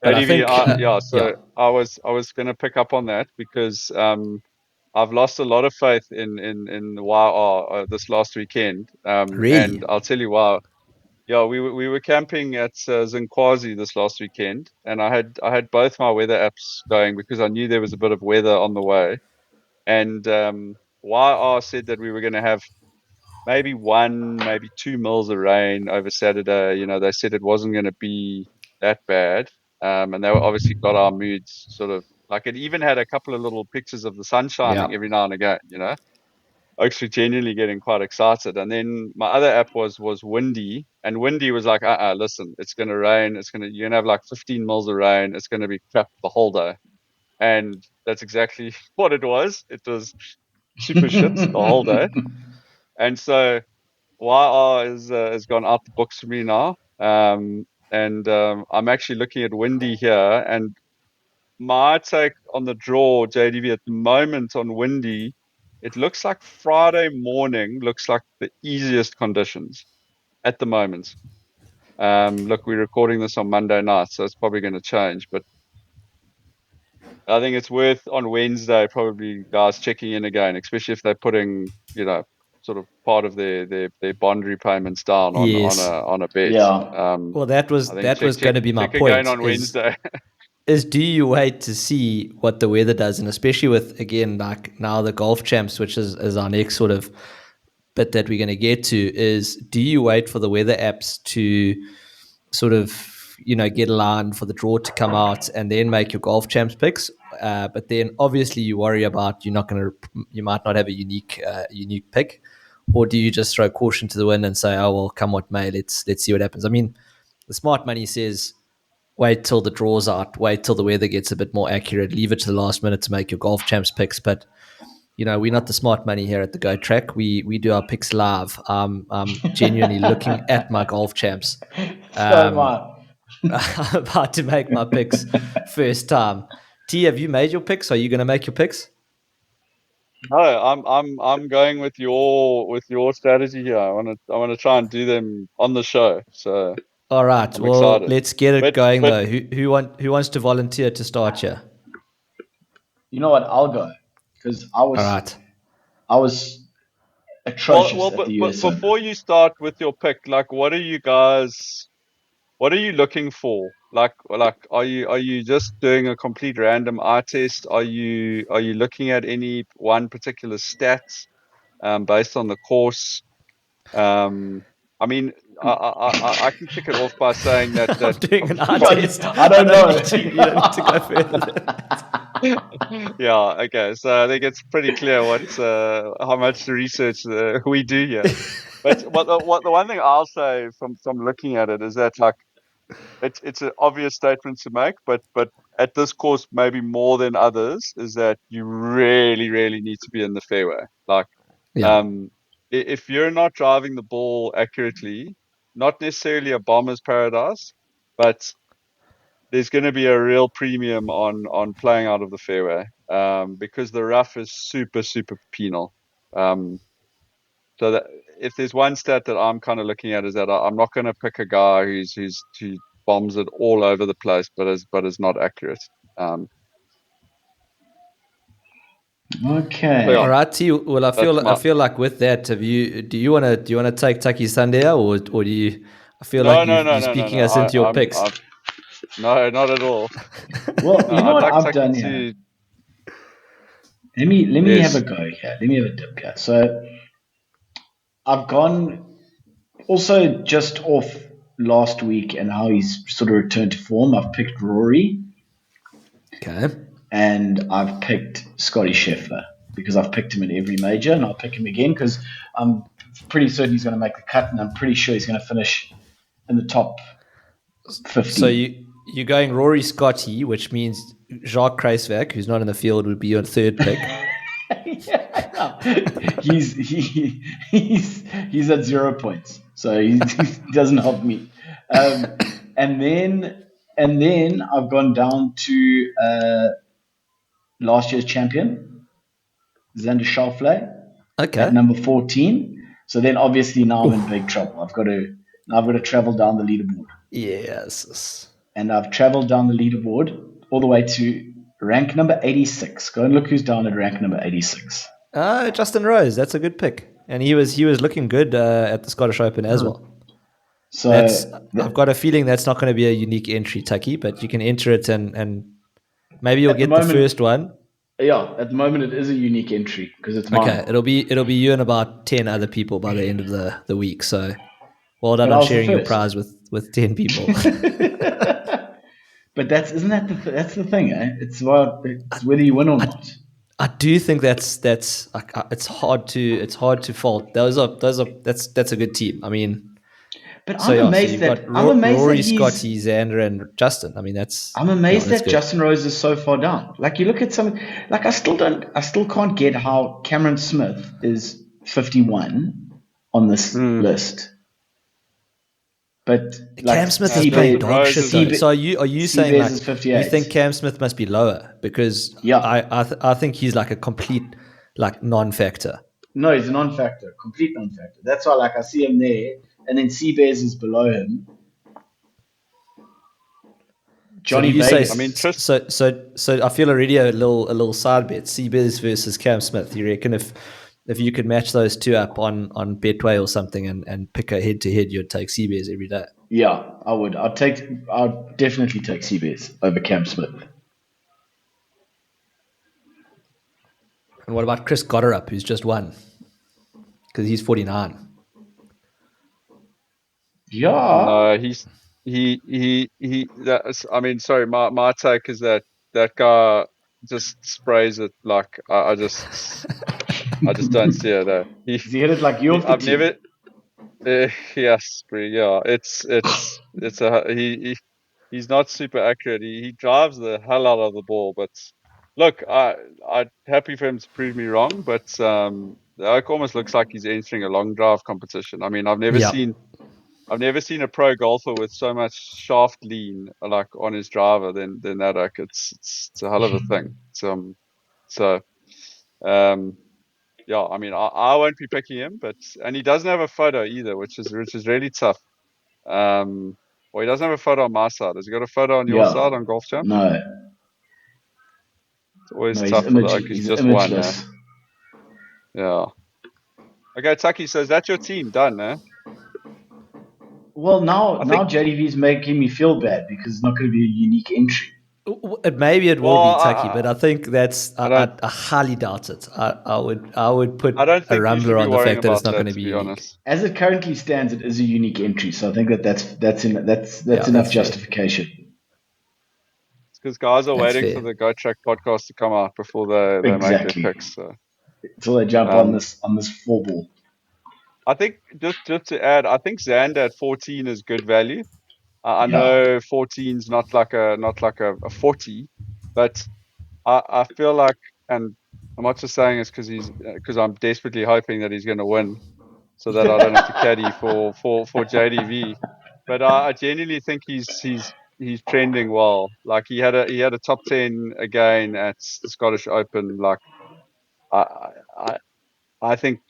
But I ADV, think, yeah. yeah, So I was going to pick up on that because I've lost a lot of faith in the YR this last weekend. really, And I'll tell you why. Yeah, we were camping at Zinkwazi this last weekend, and I had both my weather apps going because I knew there was a bit of weather on the way. And YR said that we were going to have maybe 2 mils of rain over Saturday. They said it wasn't going to be that bad. And they were obviously got our moods sort of like, it even had a couple of little pictures of the sun yeah, shining every now and again. Actually genuinely getting quite excited. And then my other app was windy, and windy was like, listen, it's going to rain. You're going to have like 15 mils of rain. It's going to be crap the whole day. And that's exactly what it was. It was super shit the whole day. And so YR has gone out the books for me now. And I'm actually looking at windy here, and my take on the draw, JDV, at the moment on windy, it looks like Friday morning looks like the easiest conditions at the moment. Look, we're recording this on Monday night, so it's probably going to change. But I think it's worth on Wednesday probably guys checking in again, especially if they're putting, sort of part of their bond repayments down yes. on a bet. Yeah. Well, that I was think going to be my check again point. on Wednesday. Is do you wait to see what the weather does, and especially with, again, like now the golf champs, which is our next sort of bit that we're going to get to, is do you wait for the weather apps to sort of get a line for the draw to come out and then make your golf champs picks. But then obviously you worry about you might not have a unique pick, or do you just throw caution to the wind and say, oh well, come what may, let's see what happens. I mean, the smart money says wait till the draw's out, wait till the weather gets a bit more accurate, leave it to the last minute to make your golf champs picks. But we're not the smart money here at the Go Track. We do our picks live. I'm genuinely looking at my golf champs. So am I. I'm about to make my picks first time. T, have you made your picks? Are you going to make your picks? No, I'm going with your strategy here. I want to try and do them on the show. So all right. I'm well, excited. let's get it going though. Who wants to volunteer to start here? You know what? I'll go because I was. All right. I was atrocious at the US but before you start with your pick, like, what are you looking for? Like, are you just doing a complete random eye test? Are you looking at any one particular stats, based on the course? I mean, I can kick it off by saying that I'm doing an eye test. I don't know. You don't need to go further than that. Yeah, okay. So I think it's pretty clear how much research we do here. But the one thing I'll say from looking at it is that, like, it's an obvious statement to make, but at this course maybe more than others, is that you really, really need to be in the fairway. Like, Yeah. if you're not driving the ball accurately, not necessarily a bomber's paradise, but there's going to be a real premium on playing out of the fairway, because the rough is super, super penal. So that if there's one stat that I'm kind of looking at, is that I'm not going to pick a guy who bombs it all over the place, but is not accurate. Okay. So yeah, All right, T. Well, I feel like with that, do you want to take Tucky Sunday, or do you? I feel you're speaking us into your picks. No, not at all. Well, you know what I'd like I've done Tucky here. Let me Yes. have a go here. Let me have a dip here. So I've gone also just off last week and how he's sort of returned to form. I've picked Rory Okay. and I've picked Scotty Scheffler because I've picked him in every major, and I'll pick him again because I'm pretty certain he's going to make the cut, and I'm pretty sure he's going to finish in the top 50. So you're going Rory Scotty, which means Jacques Kruiswijk, who's not in the field, would be your third pick. Yeah, he's at 0 points, so he doesn't help me. And then I've gone down to last year's champion, Xander Schauffele, Okay. at number 14. So then obviously now I'm in big trouble. I've got to travel down the leaderboard. Yes. And I've traveled down the leaderboard all the way to rank number 86. Go and look who's down at rank number 86. Justin Rose. That's a good pick, and he was looking good at the Scottish Open as well. So I've got a feeling that's not going to be a unique entry, Tucky, but you can enter it and maybe you'll get the first one. Yeah, at the moment it is a unique entry because it's mine. Okay, it'll be you and about 10 other people by the end of the week. So well done on sharing your prize with 10 people. But that's the thing, eh? It's whether you win or not. I do think that's it's hard to fault. That's a good team. I mean, but I'm amazed that Rory, Scotty, Xander, and Justin. I mean, I'm amazed that good. Justin Rose is so far down. Like, you look at some, like, I still can't get how Cameron Smith is 51 on this list. But like, Cam Smith is playing dog shit though. So are you saying like you think Cam Smith must be lower? Because I think he's like a complete like non-factor. No, he's a non-factor, complete non-factor. That's why like I see him there, and then Seabears is below him. Johnny Vegas. I mean, so I feel already a little side bet. Seabears versus Cam Smith. You reckon if you could match those two up on Betway or something and pick a head-to-head, you'd take Seabears every day? Yeah, I would. I'd definitely take Seabears over Cam Smith. And what about Chris Gotterup, who's just won? Because he's 49. Yeah. No, That's, I mean, sorry, my take is that guy just sprays it like I just don't see it. He hit it like you off the I've tee. never. Yes, yeah. It's a he's not super accurate. He drives the hell out of the ball, but look, I'm happy for him to prove me wrong. But the Oak almost looks like he's entering a long drive competition. I mean, I've never Yeah. seen a pro golfer with so much shaft lean like on his driver than that oak. It's a hell of a thing. So um yeah, I mean I won't be picking him, and he doesn't have a photo either, which is really tough. Well, he doesn't have a photo on my side. Has he got a photo on your Yeah. side on Golf Champ? No. It's always No, he's tough for the oak who's he's just won, eh? imageless. Yeah. Okay, Tucky, so is that your team done, eh? Well, now I think JDV is making me feel bad because it's not going to be a unique entry. Maybe it will well be Tucky, but I think that's I don't I highly doubt it. I would put I don't a think you should rumbler be on the worrying fact that it's about not going that, to to be be unique. honest. As it currently stands, it is a unique entry. So I think that's Yeah, enough that's fair. justification. It's because guys are That's waiting for fair. the Go Track podcast to come out before they make their Exactly. picks. So Until they jump on um this four ball. I think just to add, I think Xander at 14 is good value. I Yeah. know 14 is not like a 40, but I feel like, and I'm not just saying it's because I'm desperately hoping that he's going to win, so that I don't have to caddy for JDV. But I genuinely think he's trending well. Like he had a top 10 again at the Scottish Open. Like I I I think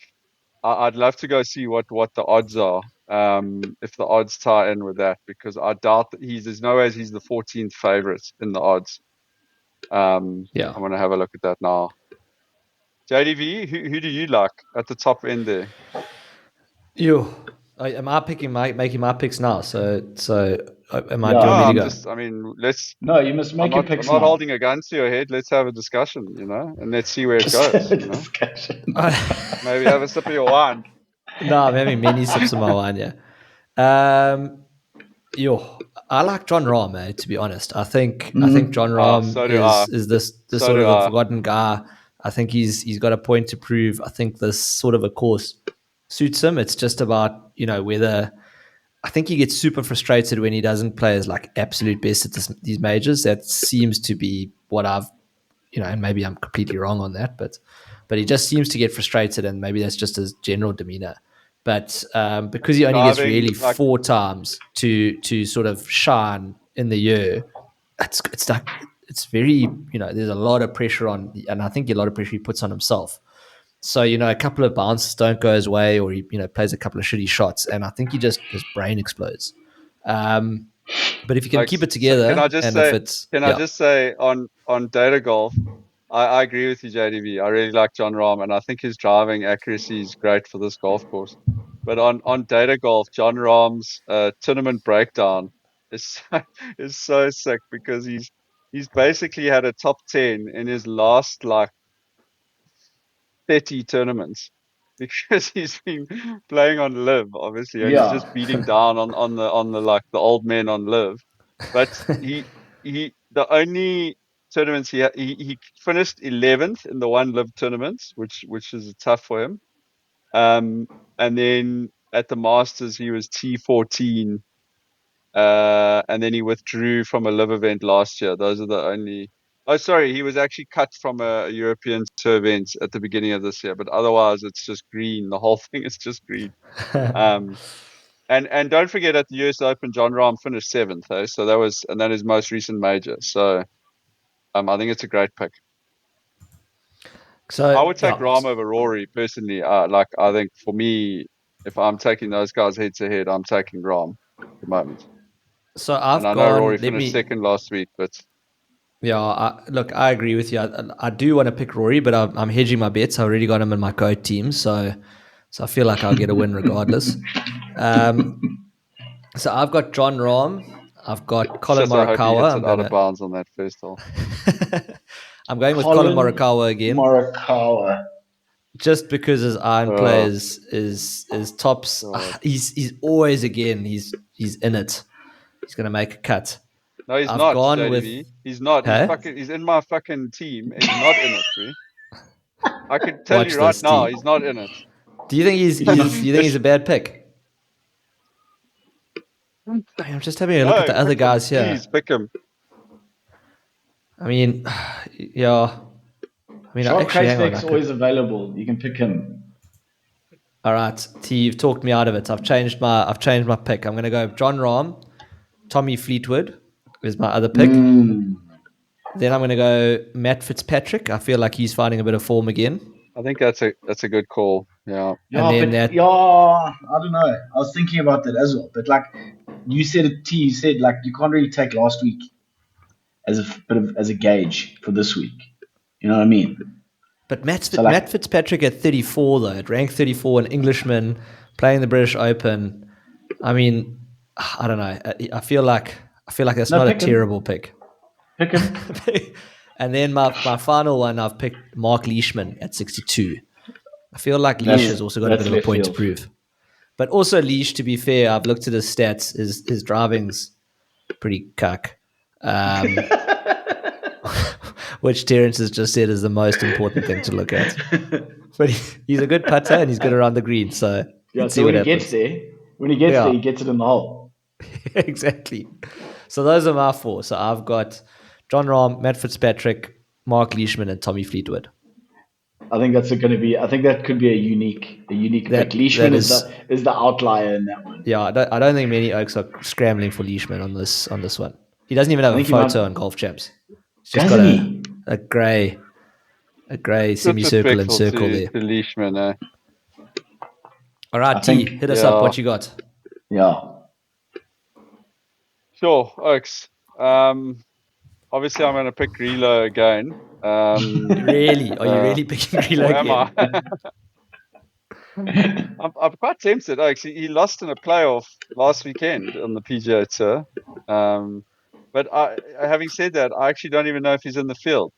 I'd love to go see what the odds are. If the odds tie in with that, because I doubt that there's no ways he's the 14th favorite in the odds. Yeah. I'm gonna have a look at that now. JDV, who do you like at the top end there? You. Am I making my picks now? Am I? Yeah, Do you I want me to mean, go? I mean, no, you must make your I'm picks not now. holding a gun to your head. Let's have a discussion, and let's see where it Just have a goes. discussion. Maybe have a sip of your wine. No, I'm having many sips of my wine. Yeah. Um. Yo, I like John Rahm, to be honest. I think John Rahm So do I. is this So sort do of a I. forgotten guy. I think he's got a point to prove. I think this sort of a course suits him. It's just about whether I think he gets super frustrated when he doesn't play as like absolute best at these majors. That seems to be what I've and maybe I'm completely wrong on that, but he just seems to get frustrated, and maybe that's just his general demeanor. But because he only gets Driving really like 4 times to sort of shine in the year, it's like it's very there's a lot of pressure on, and I think a lot of pressure he puts on himself. So a couple of bounces don't go his way, or he plays a couple of shitty shots, and I think his brain explodes. Um, but if you can like keep it so can I together, just and if say it's can I yeah, just say on data golf, I agree with you, JDV. I really like John Rahm, and I think his driving accuracy is great for this golf course. But on data golf, John Rahm's tournament breakdown is is so sick, because he's basically had a top 10 in his last like 30 tournaments, because he's been playing on live, obviously, and he's just Yeah. beating down on the like the old men on live. But the only tournaments he finished 11th in the one live tournaments, which is tough for him. And then at the Masters he was T14, and then he withdrew from a live event last year. Those are the only. Oh, sorry, he was actually cut from a European tour event at the beginning of this year, but otherwise it's just green. The whole thing is just green. Um, and don't forget, at the US Open, John Rahm finished seventh, so that is most recent major. So I think it's a great pick. I so would take yeah. Rahm over Rory personally. Like I think for me, if I'm taking those guys head to head, I'm taking Rahm at the moment. So And I've I know gone. Rory Let finished me. second last week, but Yeah, look, I agree with you. I do want to pick Rory, but I'm hedging my bets. I already got him in my GOAT team, so I feel like I'll get a win regardless. Um, so I've got John Rahm. I've got Colin shit, I hope he Morikawa. hits it out of bounds on that first hole. I'm going with Colin Colin Morikawa again, Morikawa. just because his iron play Oh is tops. God. He's always again. He's in it. He's going to make a cut. No, he's I've not, gone JDV. with- He's not. Huh? He's in my fucking team, and he's not in it, bro. I can tell Watch you right this, now, T. he's not in it. Do you think he's a bad pick? I'm just having a look at the other pick him. guys here. Please pick him. I mean, yeah. I mean, Sharp actually, hang on. Kreisbeck's always available. You can pick him. All right, T, you've talked me out of it. I've changed my pick. I'm going to go John Rahm, Tommy Fleetwood is my other pick. Then I'm going to go Matt Fitzpatrick. I feel like he's finding a bit of form again. I think that's a good call. Yeah. Yeah, And then but that- I don't know. I was thinking about that as well. But like you said, you said like you can't really take last week as a bit of as a gauge for this week. You know what I mean? But Matt Fitzpatrick at 34 though, at rank 34, an Englishman playing the British Open. I mean, I don't know. I feel like that's not a terrible pick. Pick him. And then my final one, I've picked Mark Leishman at 62. I feel like Leish has also got a bit of a point to prove. But also Leish, to be fair, I've looked at his stats. His driving's pretty cuck. Which Terence has just said is the most important thing to look at. But he's a good putter and he's good around the green. So, so when he gets there, he gets it in the hole. Exactly. So those are my four. So I've got John Rahm, Matt Fitzpatrick, Mark Leishman, and Tommy Fleetwood. I think that's going to be. I think that could be a unique pick. Leishman is the outlier in that one. Yeah, I don't think many Oaks are scrambling for Leishman on this one. He doesn't even have a photo on Golf Champs. He's just got a grey semicircle and circle there. To Leishman, eh? All right, T, hit us up. What you got? Yeah. Sure, Oaks. Obviously, I'm going to pick Relo again. Really? Are you really picking Relo again? I'm quite tempted. Actually, he lost in a playoff last weekend on the PGA Tour. But having said that, I actually don't even know if he's in the field,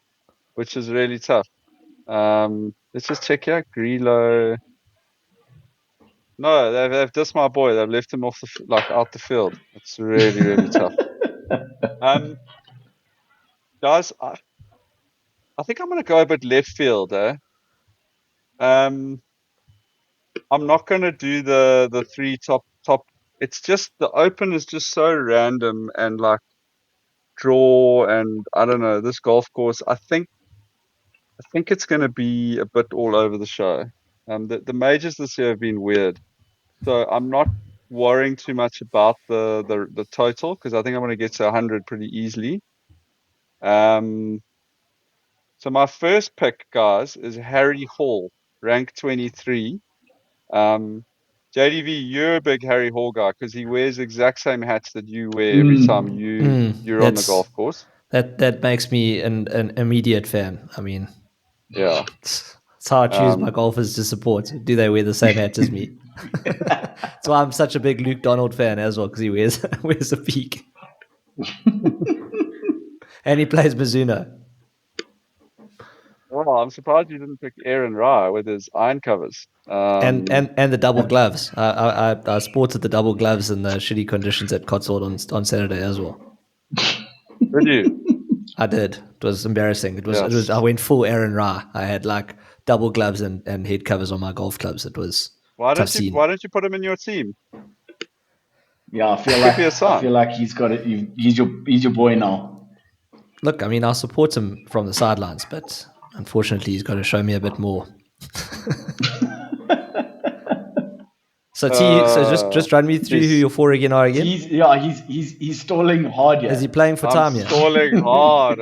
which is really tough. Let's just check here. Relo. No, they've dissed my boy. They've left him off out the field. It's really, really tough. Guys, I think I'm going to go a bit left field, eh? I'm not going to do the three top. It's just the Open is just so random and like draw and I don't know this golf course. I think it's going to be a bit all over the show. The majors this year have been weird, so I'm not worrying too much about the total because I think I'm going to get to 100 pretty easily. So my first pick, guys, is Harry Hall, rank 23. JDV, you're a big Harry Hall guy because he wears the exact same hats that you wear every time you're on the golf course. That makes me an immediate fan. I mean, yeah, it's how I choose my golfers to support. Do they wear the same hats as me? That's why I'm such a big Luke Donald fan as well because he wears a peak, and he plays Mizuno. Well, I'm surprised you didn't pick Aaron Rye with his iron covers. And the double gloves. I sported the double gloves in the shitty conditions at Cotswold on Saturday as well. Did you? I did. It was embarrassing. It was. I went full Aaron Ra. I had like double gloves and head covers on my golf clubs. It was. Why don't you put him in your team? Yeah, I feel like he's got it. He's your boy now. Look, I mean, I'll support him from the sidelines, but unfortunately, he's got to show me a bit more. So just run me through who your four again are again. He's stalling hard here. Is he playing for time here? Stalling hard.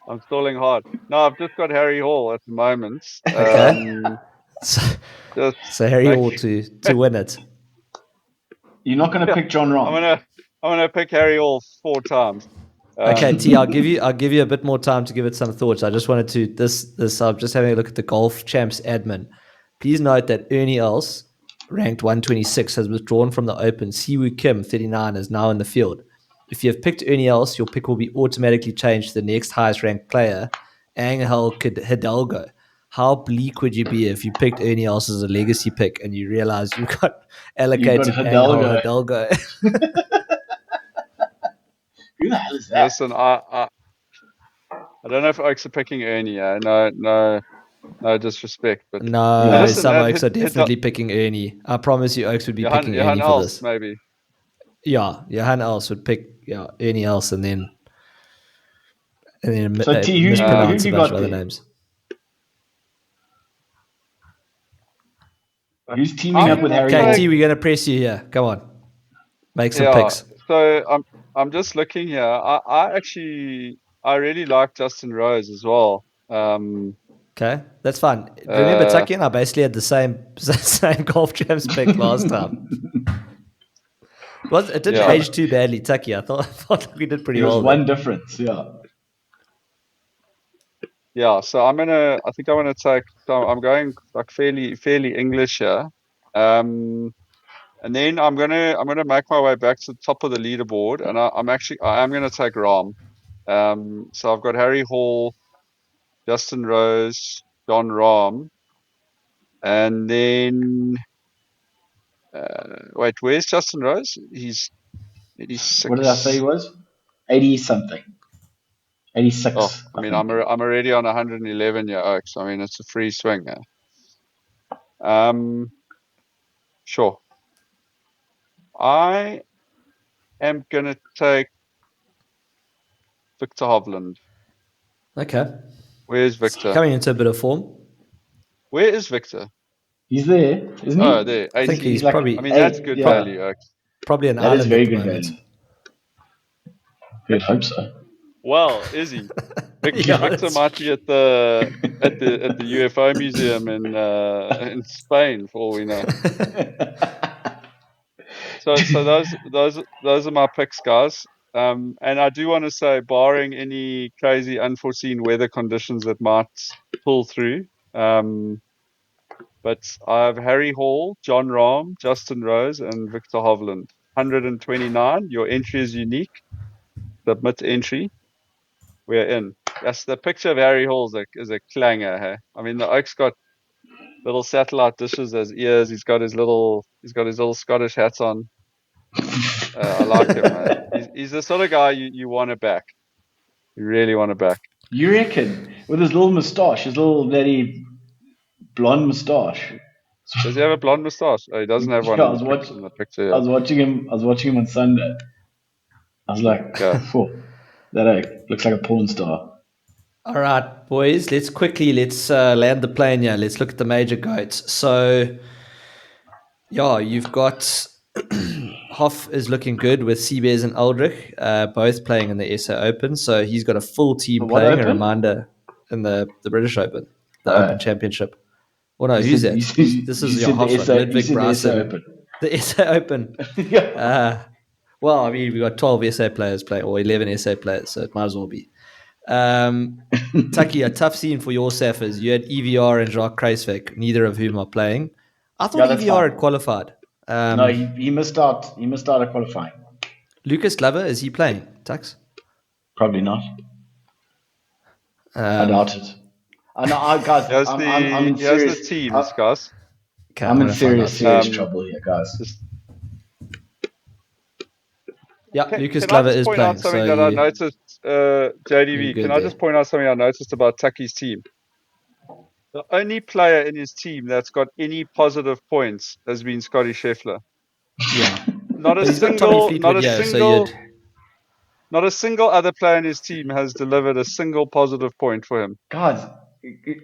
I'm stalling hard. No, I've just got Harry Hall at the moment. Okay. So Harry Hall to win it. You're not going to pick John Rahm. I'm gonna pick Harry Hall 4 times. Okay, T. I'll give you a bit more time to give it some thoughts. I just wanted to this. I'm just having a look at the Golf Champs admin. Please note that Ernie Els, ranked 126, has withdrawn from the Open. Siwoo Kim, 39, is now in the field. If you have picked Ernie Els, your pick will be automatically changed to the next highest ranked player, Angel Hidalgo. how bleak would you be if you picked Ernie Els as a legacy pick and you realized you got You allocated got Angel Hidalgo. Hidalgo? Who the hell is that? Listen, I don't know if Oaks are picking Ernie. No disrespect, but No, Yeah. listen, some Oaks are hit definitely picking Ernie. I promise you, Oaks would be picking Johan Ernie for else this. maybe. Yeah, Johan Els would pick Ernie Els and then So T, who mispronounce have a you bunch got of other there? names. Who's teaming up with gonna Harry Okay, Hall? T, we're gonna press you here. Come on, make some Yeah. picks. So I'm just looking here. I really like Justin Rose as well. Okay, that's fine. Remember, Uh, Tucky and I basically had the same golf champs pick last time. It didn't Yeah. age too badly, Tucky. I thought we did pretty There was well one there. difference. Yeah. Yeah, so I think I want to take, so I'm going like fairly English here. And then I'm gonna make my way back to the top of the leaderboard, and I am gonna take Ram. So I've got Harry Hall, Justin Rose, John Ram, and then wait, where's Justin Rose? He's What did I say he 86. was? 80 something. 86, Oh, I I mean, think. I'm already on 111 year Oaks. I mean, it's a free swing. Sure. I am gonna take Victor Hovland. Okay, Where's it's Victor? coming into a bit of form. Where is Victor? He's there, isn't he? Oh, there. I think 80. he's like probably I mean, that's 8. good Yeah. value. probably an That is island very at the good moment. value. You'd hope so. Well, is he? Yeah, Victor it's- might be at the UFO museum in Spain, for all we know. So those are my picks, guys. And I do want to say, barring any crazy unforeseen weather conditions that might pull through, but I have Harry Hall, John Rahm, Justin Rose, and Victor Hovland. 129. Your entry is unique. Submit entry. We're in. Yes, the picture of Harry Hall is a clanger. Hey? I mean, the Oak's got little satellite dishes as ears. He's got his little Scottish hats on. I like him. He's the sort of guy you want to back. You really want to back. You reckon? With his little moustache, his little very blonde moustache. Does he have a blonde moustache? Oh, he doesn't have one Yeah, in the picture. I was watching him on Sunday. I was like, Yeah. that looks like a porn star. All right, boys, let's land the plane here. Let's look at the major goats. So, yeah, you've got Hoff is looking good with Seabears and Aldrich, both playing in the SA Open. So he's got a full team What playing. Open? A reminder in the British Open, the Open Championship. Well, no, You who's said- that? you said- This you is your said the Hoff one, SA you Ludwig said the SA Bryson. Open. The SA Open. Yeah. Well, I mean, we've got 12 SA players playing, or 11 SA players, so it might as well be. Tucky, a tough scene for your Saffas. You had EVR and Jacques Kruiswijk, neither of whom are playing. I thought that's EVR fine. had qualified. No, he missed out. He missed out at qualifying. Lucas Glover, is he playing, Tux? Probably not. I doubt it. I know, guys. Here's I'm in here's serious. the teams, guys. Okay, I'm in gonna find out. serious Um, trouble here, guys. Yeah, Can Lucas I Glover just is point playing. out something So that I noticed, you're JDV? good Can I there. just point out something I noticed about Tucky's team? The only player in his team that's got any positive points has been Scotty Scheffler. Yeah. Not a But he's got Tommy single, Fleetwood, so not a single other player in his team has delivered a single positive point for him. Guys,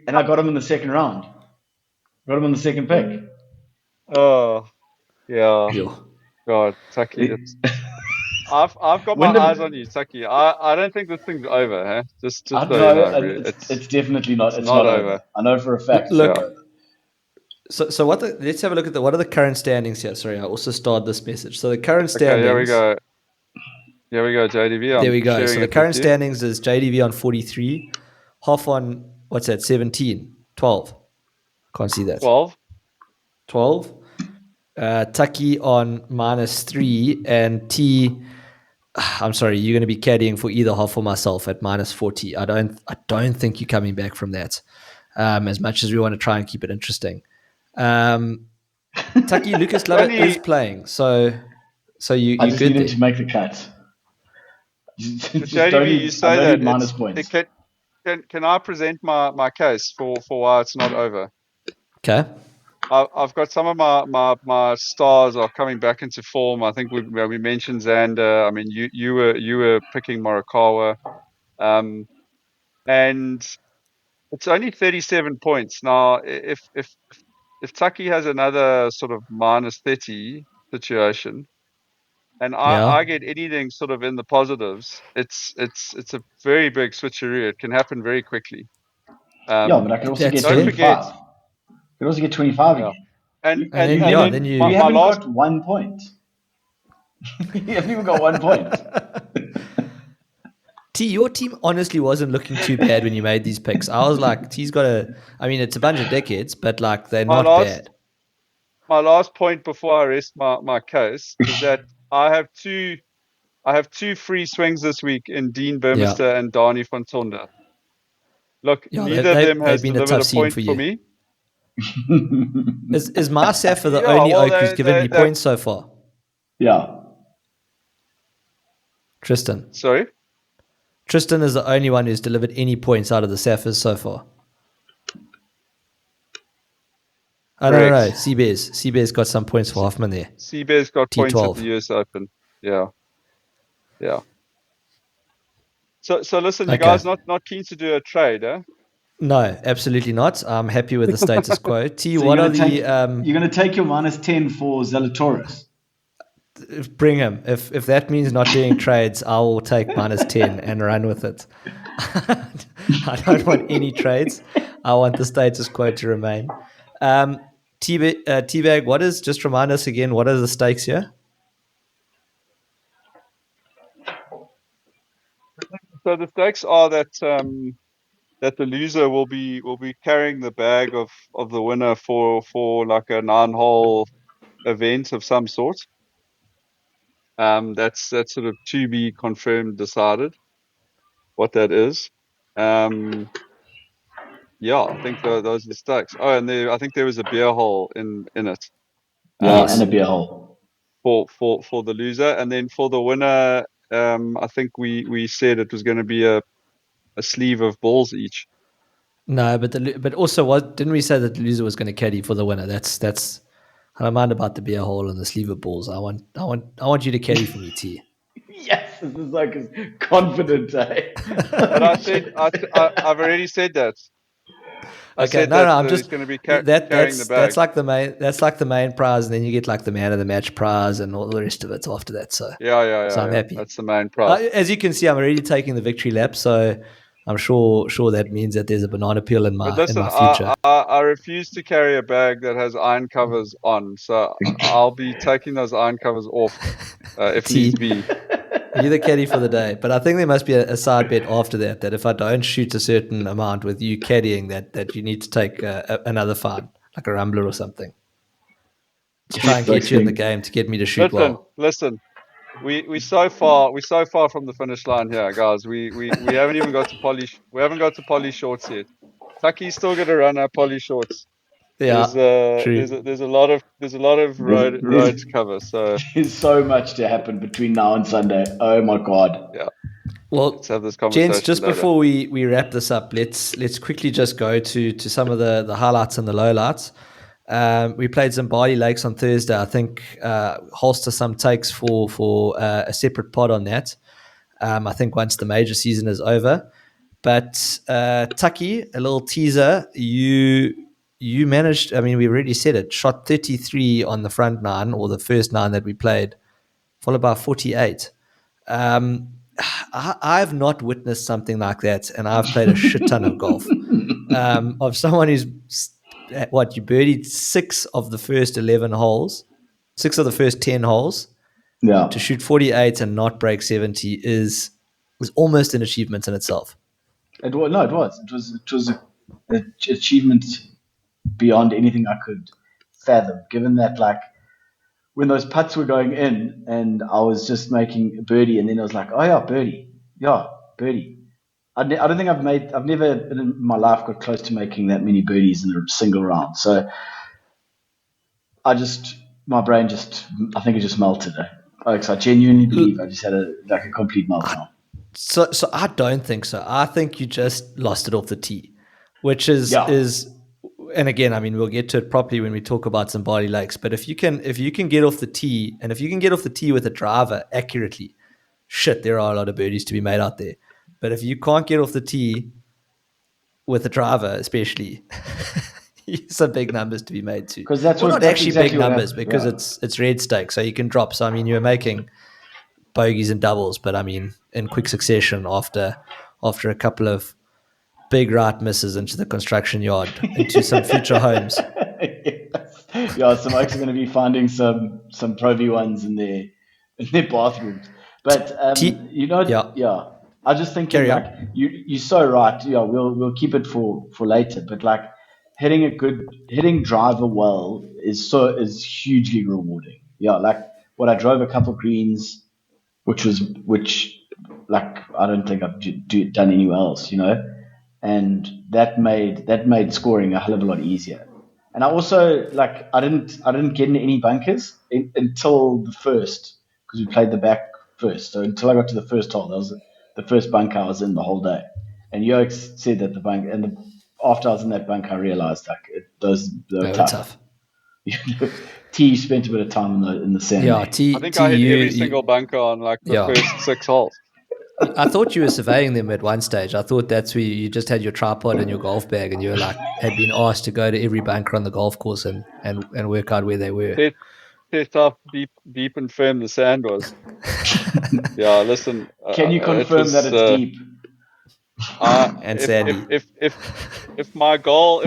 and I got him in the second round. Got him in the second pick. Oh, yeah. you'd. God, Tucky. I've got my eyes on you, Tucky. I don't think this thing's over, huh? Just so I you know, know, it's definitely not. It's not not over. over. I know for a fact. Look, it's not over. So let's have a look at what are the current standings here. Sorry, I also started this message. So the current Okay, standings. here we go. Here we go, JDV. There we go. So sharing the it current with you. standings is JDV on 43, Hoff on, what's that, 17, 12. Can't see that. 12. 12. Tucky on -3, and T, I'm sorry, you're going to be caddying for either Hoff or myself at -40. I don't think you're coming back from that. as much as we want to try and keep it interesting. Tucky, Lucas Lovett Funny- is playing, so I you just good needed there. to make the cut. Just JDV, don't you need, say I don't that. need minus points. Can I present my case for why it's not over? Okay. I've got some of my stars are coming back into form. I think we mentioned Xander. I mean, you were picking Morikawa, and it's only 37 points now. If Tucky has another sort of minus 30 situation, and Yeah. I get anything sort of in the positives, it's a very big switcheroo. It can happen very quickly. Yeah, but I could also That's get fair. 25. I could also get 25 Yeah. again. And then you- You my haven't last got 1 point. You haven't even got 1 point. T, your team honestly wasn't looking too bad when you made these picks. I was like, T's got I mean, it's a bunch of decades, but like they're my not last bad. my last point before I rest my case is that I have two free swings this week in Dean Burmester and Dani van Tonder. Look, Yeah, neither of them they've has been a delivered tough a scene point for for you. me. Is my Saffas the Yeah, only well, oak who's given they- you they- points so far? Yeah. Tristan. Sorry? Tristan is the only one who's delivered any points out of the Saffas so far. I don't know. Correct. Seabear's got some points for Hoffman there. Seabear's got points at T12. the US Open. Yeah. So listen, you Okay. guys not keen to do a trade, eh? No, absolutely not. I'm happy with the status quo. T, So what you're are gonna the you're going to take your minus 10 for Zalatoris. bring him. If that means not doing trades, I will take minus 10 and run with it. I don't want any trades. I want the status quo to remain. T-Bag, just remind us again, what are the stakes here? So the stakes are that that the loser will be carrying the bag of the winner for like a 9-hole event of some sort. That's sort of to be confirmed, decided what that is. Yeah, I think those are the stakes. Oh, and I think there was a beer hole in it. Yeah, Yes. and a beer hole. For the loser, and then for the winner, I think we said it was going to be a sleeve of balls each. No, but also didn't we say that the loser was going to caddy for the winner? That's I don't mind about the beer hole and the sleeve of balls. I want you to caddy for me, T. Yes, this is like confident, eh? But I said I've already said that. I Okay, said no, that I'm he's just going to be carrying the bag. that's like the main prize, and then you get like the man of the match prize and all the rest of it after that. So Yeah. So I'm happy. That's the main prize. As you can see, I'm already taking the victory lap, so I'm sure that means that there's a banana peel in But my listen, future. I refuse to carry a bag that has iron covers on, so I'll be taking those iron covers off if T. needs be. You're the caddy for the day, but I think there must be a side bet after that if I don't shoot a certain amount with you caddying, that you need to take another fine, like a rumbler or something, to try and get you in the game to get me to shoot Listen. We so far from the finish line here, guys. We haven't even got to polish. We haven't got to polish shorts yet. Tucky's still going to run our polish shorts. Yeah, true. There's a lot of road to cover. So There's so much to happen between now and Sunday. Oh my god. yeah. Well, Let's have this conversation gents, just later. before we wrap this up, let's quickly just go to some of the highlights and the lowlights. We played Zimbabwe Lakes on Thursday. I think holster some takes for a separate pod on that. I think once the major season is over. But Tucky, a little teaser. You managed. I mean, we already said it. Shot 33 on the front nine, or the first nine that we played, followed by 48. I've not witnessed something like that, and I've played a shit ton of golf. Of someone who's you birdied 6 of the first 11 holes, 6 of the first 10 holes. Yeah. To shoot 48 and not break 70 is almost an achievement in itself. It was an achievement beyond anything I could fathom, given that like when those putts were going in and I was just making a birdie and then I was like, oh yeah, birdie. I don't think I've never in my life got close to making that many birdies in a single round. So my brain I think it just melted. Folks, I genuinely believe I just had a complete meltdown. So I don't think so. I think you just lost it off the tee, which Yeah. is, and again, I mean, we'll get to it properly when we talk about some body lakes. But if you can get off the tee, and if you can get off the tee with a driver accurately, shit, there are a lot of birdies to be made out there. But if you can't get off the tee with a driver, especially, some big numbers to be made too. Because that's not that's actually exactly big what numbers happened. because Yeah. it's red stake, so you can drop. So I mean, you're making bogeys and doubles, but I mean, in quick succession after a couple of big right misses into the construction yard, into some future homes. Yes. Yeah, some oaks are going to be finding some Pro V1s in their bathrooms. But Yeah, yeah, I was just thinking carry like on. you're so right. Yeah, we'll keep it for later. But like hitting driver well is hugely rewarding. Yeah, like what I drove a couple greens, which like I don't think I've done anywhere else, and that made scoring a hell of a lot easier. And I also like I didn't get in any bunkers until the first because we played the back first. So until I got to the first hole, that was the first bunker I was in the whole day. And Yokes said that after I was in that bunker, I realized like those they were They were tough. tough. T spent a bit of time in the sand Yeah, there. I think I hit every single bunker on like the yeah. first 6 holes. I thought you were surveying them at one stage. I thought that's where you just had your tripod and your golf bag, and you were like had been asked to go to every bunker on the golf course and work out where they were. Test off deep and firm the sand was. Yeah, listen. Can you It confirm that was. it's deep? And sandy. If my goal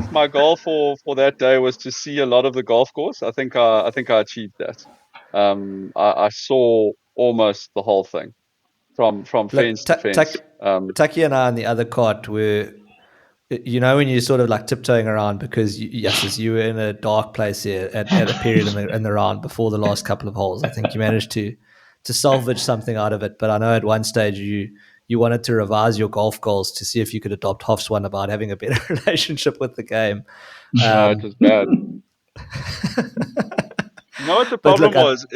for that day was to see a lot of the golf course, I think I achieved that. I saw almost the whole thing from Look, fence to fence. Tucky and I on the other cart were, when you're sort of like tiptoeing around because as you were in a dark place here at a period in the round before the last couple of holes. I think you managed to salvage something out of it. But I know at one stage you wanted to revise your golf goals to see if you could adopt Hoff's one about having a better relationship with the game. No, it was bad. You know what the But problem look, was?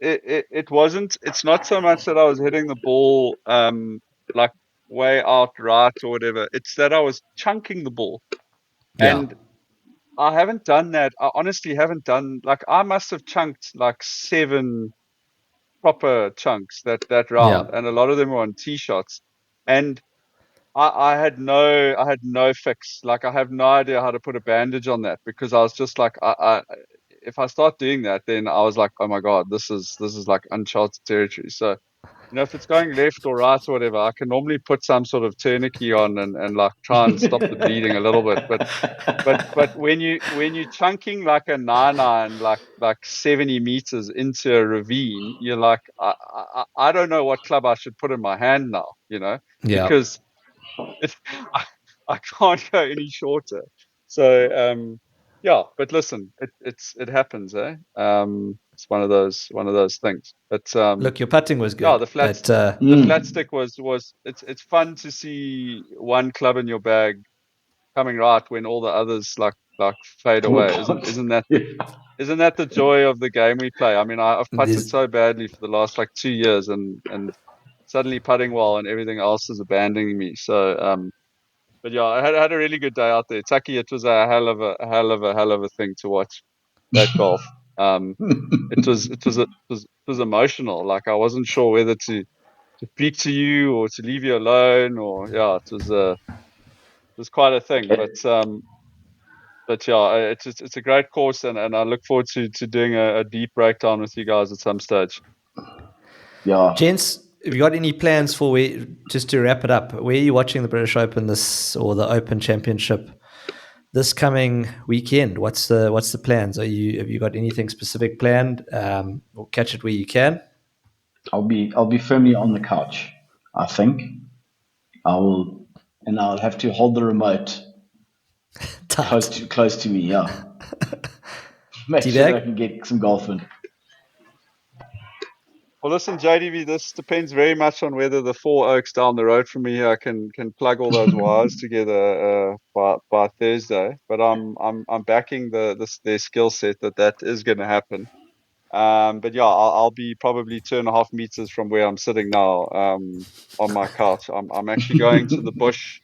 It wasn't. It's not so much that I was hitting the ball like way out right or whatever. It's that I was chunking the ball, yeah, and I haven't done that. I honestly haven't done like I must have chunked like 7 proper chunks that yeah, round, and a lot of them were on tee shots, and I had no fix. Like I have no idea how to put a bandage on that because I was just like if I start doing that, then I was like, oh my god, this is like uncharted territory. So if it's going left or right or whatever, I can normally put some sort of tourniquet on and like try and stop the bleeding a little bit. But when you're chunking like a 9-iron like 70 meters into a ravine, you're like I don't know what club I should put in my hand now, yeah. because I, I can't go any shorter. So yeah, but listen, it happens, eh? It's one of those things. But Look, your putting was yeah, good, but the flat stick was it's fun to see one club in your bag coming right when all the others like fade away. Isn't that the joy of the game we play? I mean, I've putted there's so badly for the last like 2 years, and suddenly putting well, and everything else is abandoning me. So but yeah, I had a really good day out there. Tucky, it was a hell of a thing to watch that golf. It was emotional. Like I wasn't sure whether to speak to you or to leave you alone, or yeah, it was quite a thing. But yeah, it's a great course, and I look forward to doing a deep breakdown with you guys at some stage. Yeah. Gents, have you got any plans for just to wrap it up? Where are you watching the British Open or the Open Championship this coming weekend? What's the plans? Have you got anything specific planned? Or catch it where you can. I'll be firmly on the couch. I think I'll have to hold the remote close to me. Yeah, make sure that I can get some golf in. Well, listen, JDV, this depends very much on whether the 4 Oaks down the road from me here can plug all those wires together by Thursday. But I'm backing their skill set that is going to happen. But yeah, I'll be probably 2.5 meters from where I'm sitting now, on my couch. I'm actually going to the bush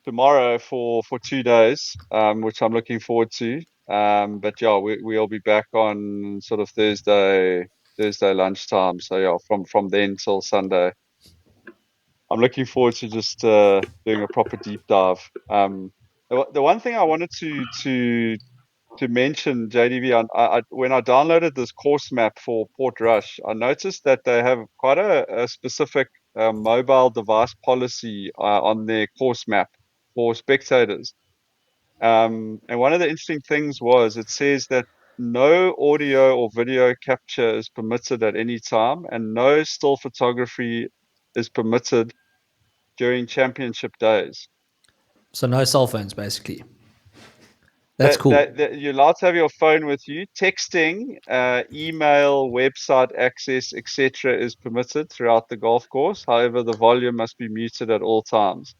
tomorrow for 2 days, which I'm looking forward to. But yeah, we'll be back on sort of Thursday lunchtime. So yeah, from then till Sunday, I'm looking forward to just doing a proper deep dive. The one thing I wanted to mention, JDV, when I downloaded this course map for Port Rush, I noticed that they have quite a specific mobile device policy on their course map for spectators. And one of the interesting things was it says that no audio or video capture is permitted at any time, and no still photography is permitted during championship days. So no cell phones, basically. That's cool. That you're allowed to have your phone with you. Texting, email, website access, etc., is permitted throughout the golf course. However, the volume must be muted at all times.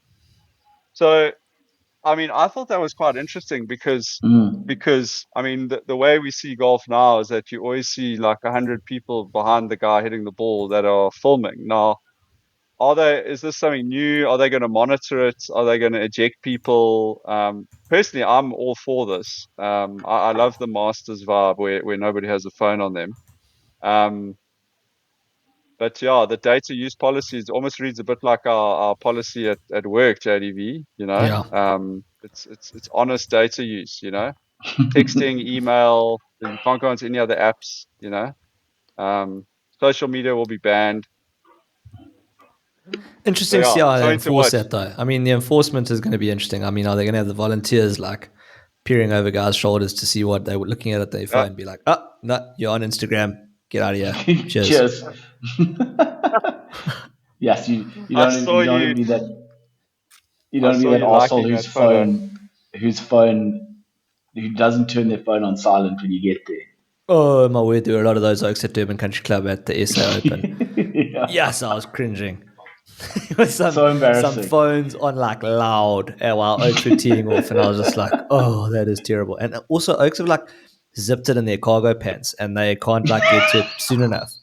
So, I mean, I thought that was quite interesting because I mean, the way we see golf now is that you always see like 100 people behind the guy hitting the ball that are filming. Now, is this something new? Are they going to monitor it? Are they going to eject people? Personally, I'm all for this. I love the Masters vibe where nobody has a phone on them. But yeah, the data use policies almost reads a bit like our policy at work, JDV, you know. Yeah. It's honest data use, you know. Texting, email, you can't go into any other apps, you know. Social media will be banned. Interesting to So, see yeah, how they something to enforce watch. that, though. I mean, the enforcement is going to be interesting. I mean, are they going to have the volunteers like peering over guys' shoulders to see what they were looking at their phone and be like, oh, no, you're on Instagram. Get out of here. Cheers. Cheers. Yes, you I don't saw you don't want you. to be that you I don't want to saw be that you arsehole liking that photo. who doesn't turn their phone on silent when you get there. Oh, my word, there were a lot of those Oaks at Durban Country Club at the SA Open. Yeah. Yes, I was cringing. With So some embarrassing. phones on like loud while Oaks were teeing off, and I was just like, oh, that is terrible. And also, Oaks have like zipped it in their cargo pants, and they can't like get to it soon enough.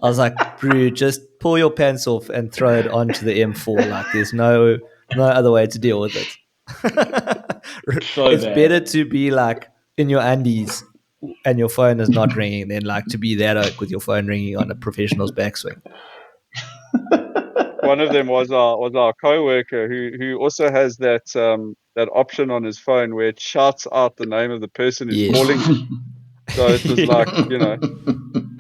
I was like, bro, just pull your pants off and throw it onto the M4. Like, there's no other way to deal with it. So It's bad. better to be like in your undies and your phone is not ringing than like to be that Oak with your phone ringing on a professional's backswing. One of them was our coworker who also has that option on his phone where it shouts out the name of the person who's Yes. calling you. So it was like, you know,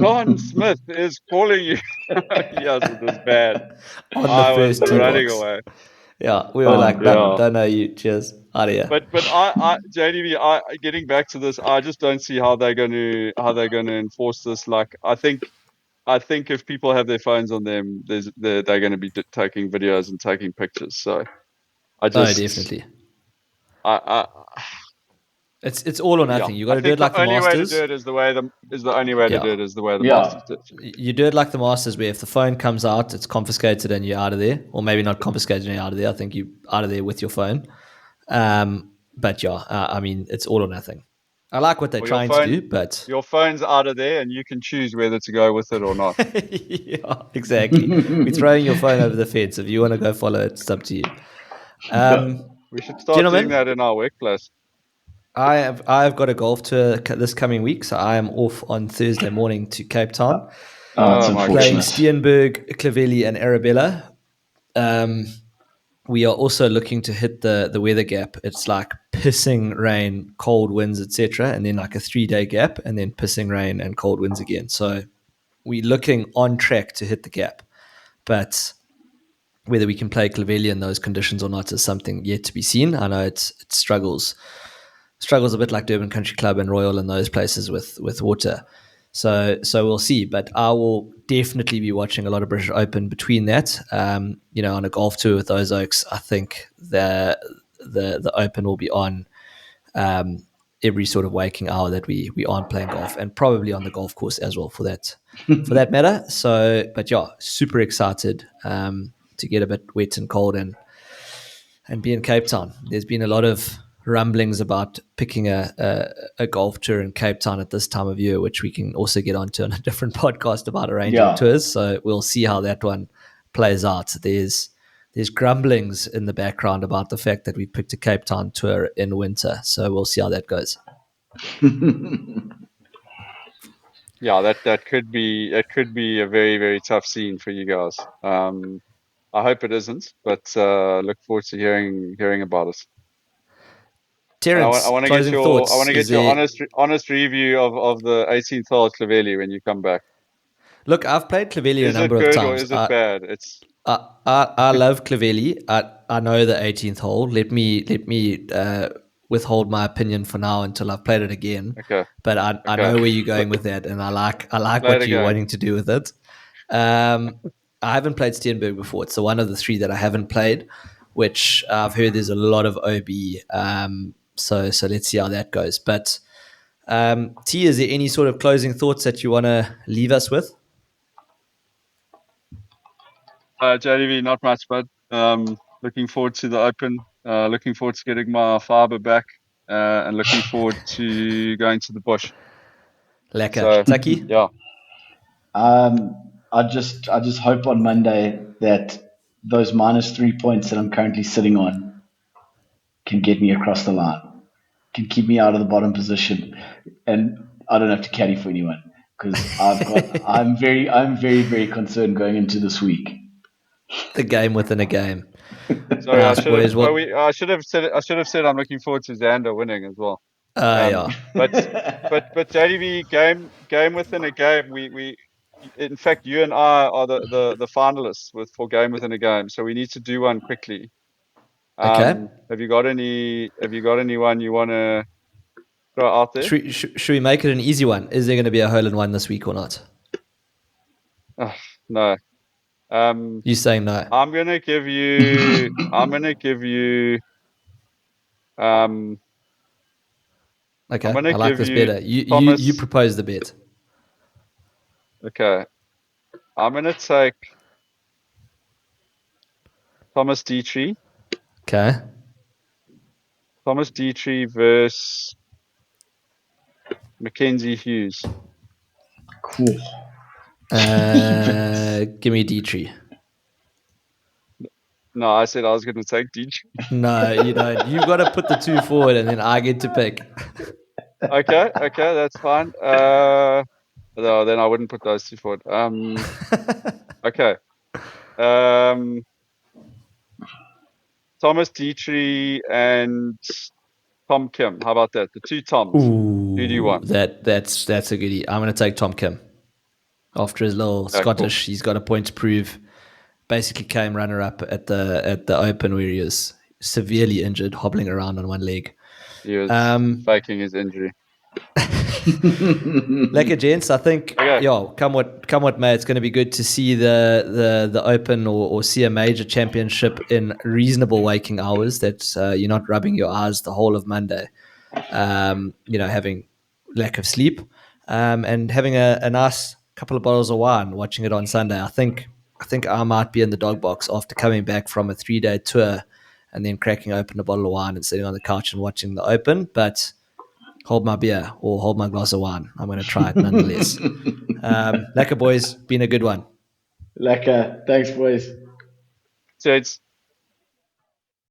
John Smith is calling you. Yes, it was bad. On the I was first tee running box. away. Yeah, we were like, Yeah. don't know you. Cheers. Out of here. But JDV, getting back to this, I just don't see how they're going to enforce this. Like, I think if people have their phones on them, they're going to be taking videos and taking pictures. So I just, definitely. I It's all or nothing. yeah, You got I to do think it like the the only way to Masters. do it is the only way to do it is the way the Yeah. Masters did. You do it like the Masters, where if the phone comes out, it's confiscated and you're out of there, or maybe not confiscated and you're out of there. I think you're out of there with your phone. But yeah, I mean, it's all or nothing. I like what they're Well, trying to do, but your phone's out of there, and you can choose whether to go with it or not. yeah, exactly. We're throwing your phone over the fence. If you want to go follow it, it's up to you. We should start doing Gentlemen, that in our workplace. I've got a golf tour this coming week, so I am off on Thursday morning to Cape Town, It's Oh, my playing unfortunate. Steenberg, Clavelli, and Arabella. We are also looking to hit the weather gap. It's like pissing rain, cold winds, etc., and then like a 3-day gap, and then pissing rain and cold winds again. So we're looking on track to hit the gap, but whether we can play Clavelli in those conditions or not is something yet to be seen. I know it struggles a bit like Durban Country Club and Royal and those places with water. So we'll see. But I will definitely be watching a lot of British Open between that. On a golf tour with those Oaks, I think the Open will be on every sort of waking hour that we aren't playing golf, and probably on the golf course as well for that matter. So, but yeah, super excited to get a bit wet and cold and be in Cape Town. There's been a lot of rumblings about picking a golf tour in Cape Town at this time of year, which we can also get onto on a different podcast about arranging tours. So we'll see how that one plays out. There's grumblings in the background about the fact that we picked a Cape Town tour in winter. So we'll see how that goes. Yeah, that could be a very, very tough scene for you guys. I hope it isn't, but look forward to hearing about it. Terence, I want to get your honest review of the 18th hole at Clovelly when you come back. Look, I've played Clovelly a number of times. Is it good or is it bad? It's I love Clovelly. I know the 18th hole. Let me withhold my opinion for now until I've played it again. Okay. But I know where you're going with that, and I like what you're wanting to do with it. I haven't played Steenberg before. It's the one of the three that I haven't played, which I've heard there's a lot of OB. So let's see how that goes. But T, is there any sort of closing thoughts that you want to leave us with? JDV, not much, but looking forward to the Open. Looking forward to getting my fiber back, and looking forward to going to the bush. Lekker. So, Tucky? Yeah. I just hope on Monday that those -3 points that I'm currently sitting on can get me across the line, can keep me out of the bottom position, and I don't have to caddy for anyone because I'm very, very concerned going into this week. The game within a game. Sorry, I should have said I'm looking forward to Xander winning as well. Yeah. But JDV, game within a game. We in fact, you and I are the finalists for game within a game. So we need to do one quickly. Okay. Have you got anyone you want to throw out there? Should we make it an easy one? Is there going to be a hole-in-one this week or not? No. You saying no? I'm gonna give you. Okay, I like this better. You propose the bet. Okay, I'm gonna take Thomas Dietrich. Okay. Thomas Dietrich versus Mackenzie Hughes. Cool. Give me Dietrich. No, I said I was going to take Dietrich. No, you don't. You've got to put the two forward, and then I get to pick. Okay, that's fine. No, then I wouldn't put those two forward. Okay. Thomas Dietrich and Tom Kim. How about that? The two Toms. Ooh, who do you want? That's a goodie. I'm going to take Tom Kim. After his little Scottish, cool. He's got a point to prove. Basically came runner-up at the Open where he was severely injured, hobbling around on one leg. He was faking his injury. Lekker gents, I think come what may, it's going to be good to see the Open or see a major championship in reasonable waking hours that you're not rubbing your eyes the whole of Monday. Having lack of sleep and having a nice couple of bottles of wine, watching it on Sunday. I think I might be in the dog box after coming back from a 3-day tour and then cracking open a bottle of wine and sitting on the couch and watching the Open, but hold my beer or hold my glass of wine. I'm going to try it nonetheless. Lekker, boys. Been a good one. Lekker. Thanks, boys. Cheers.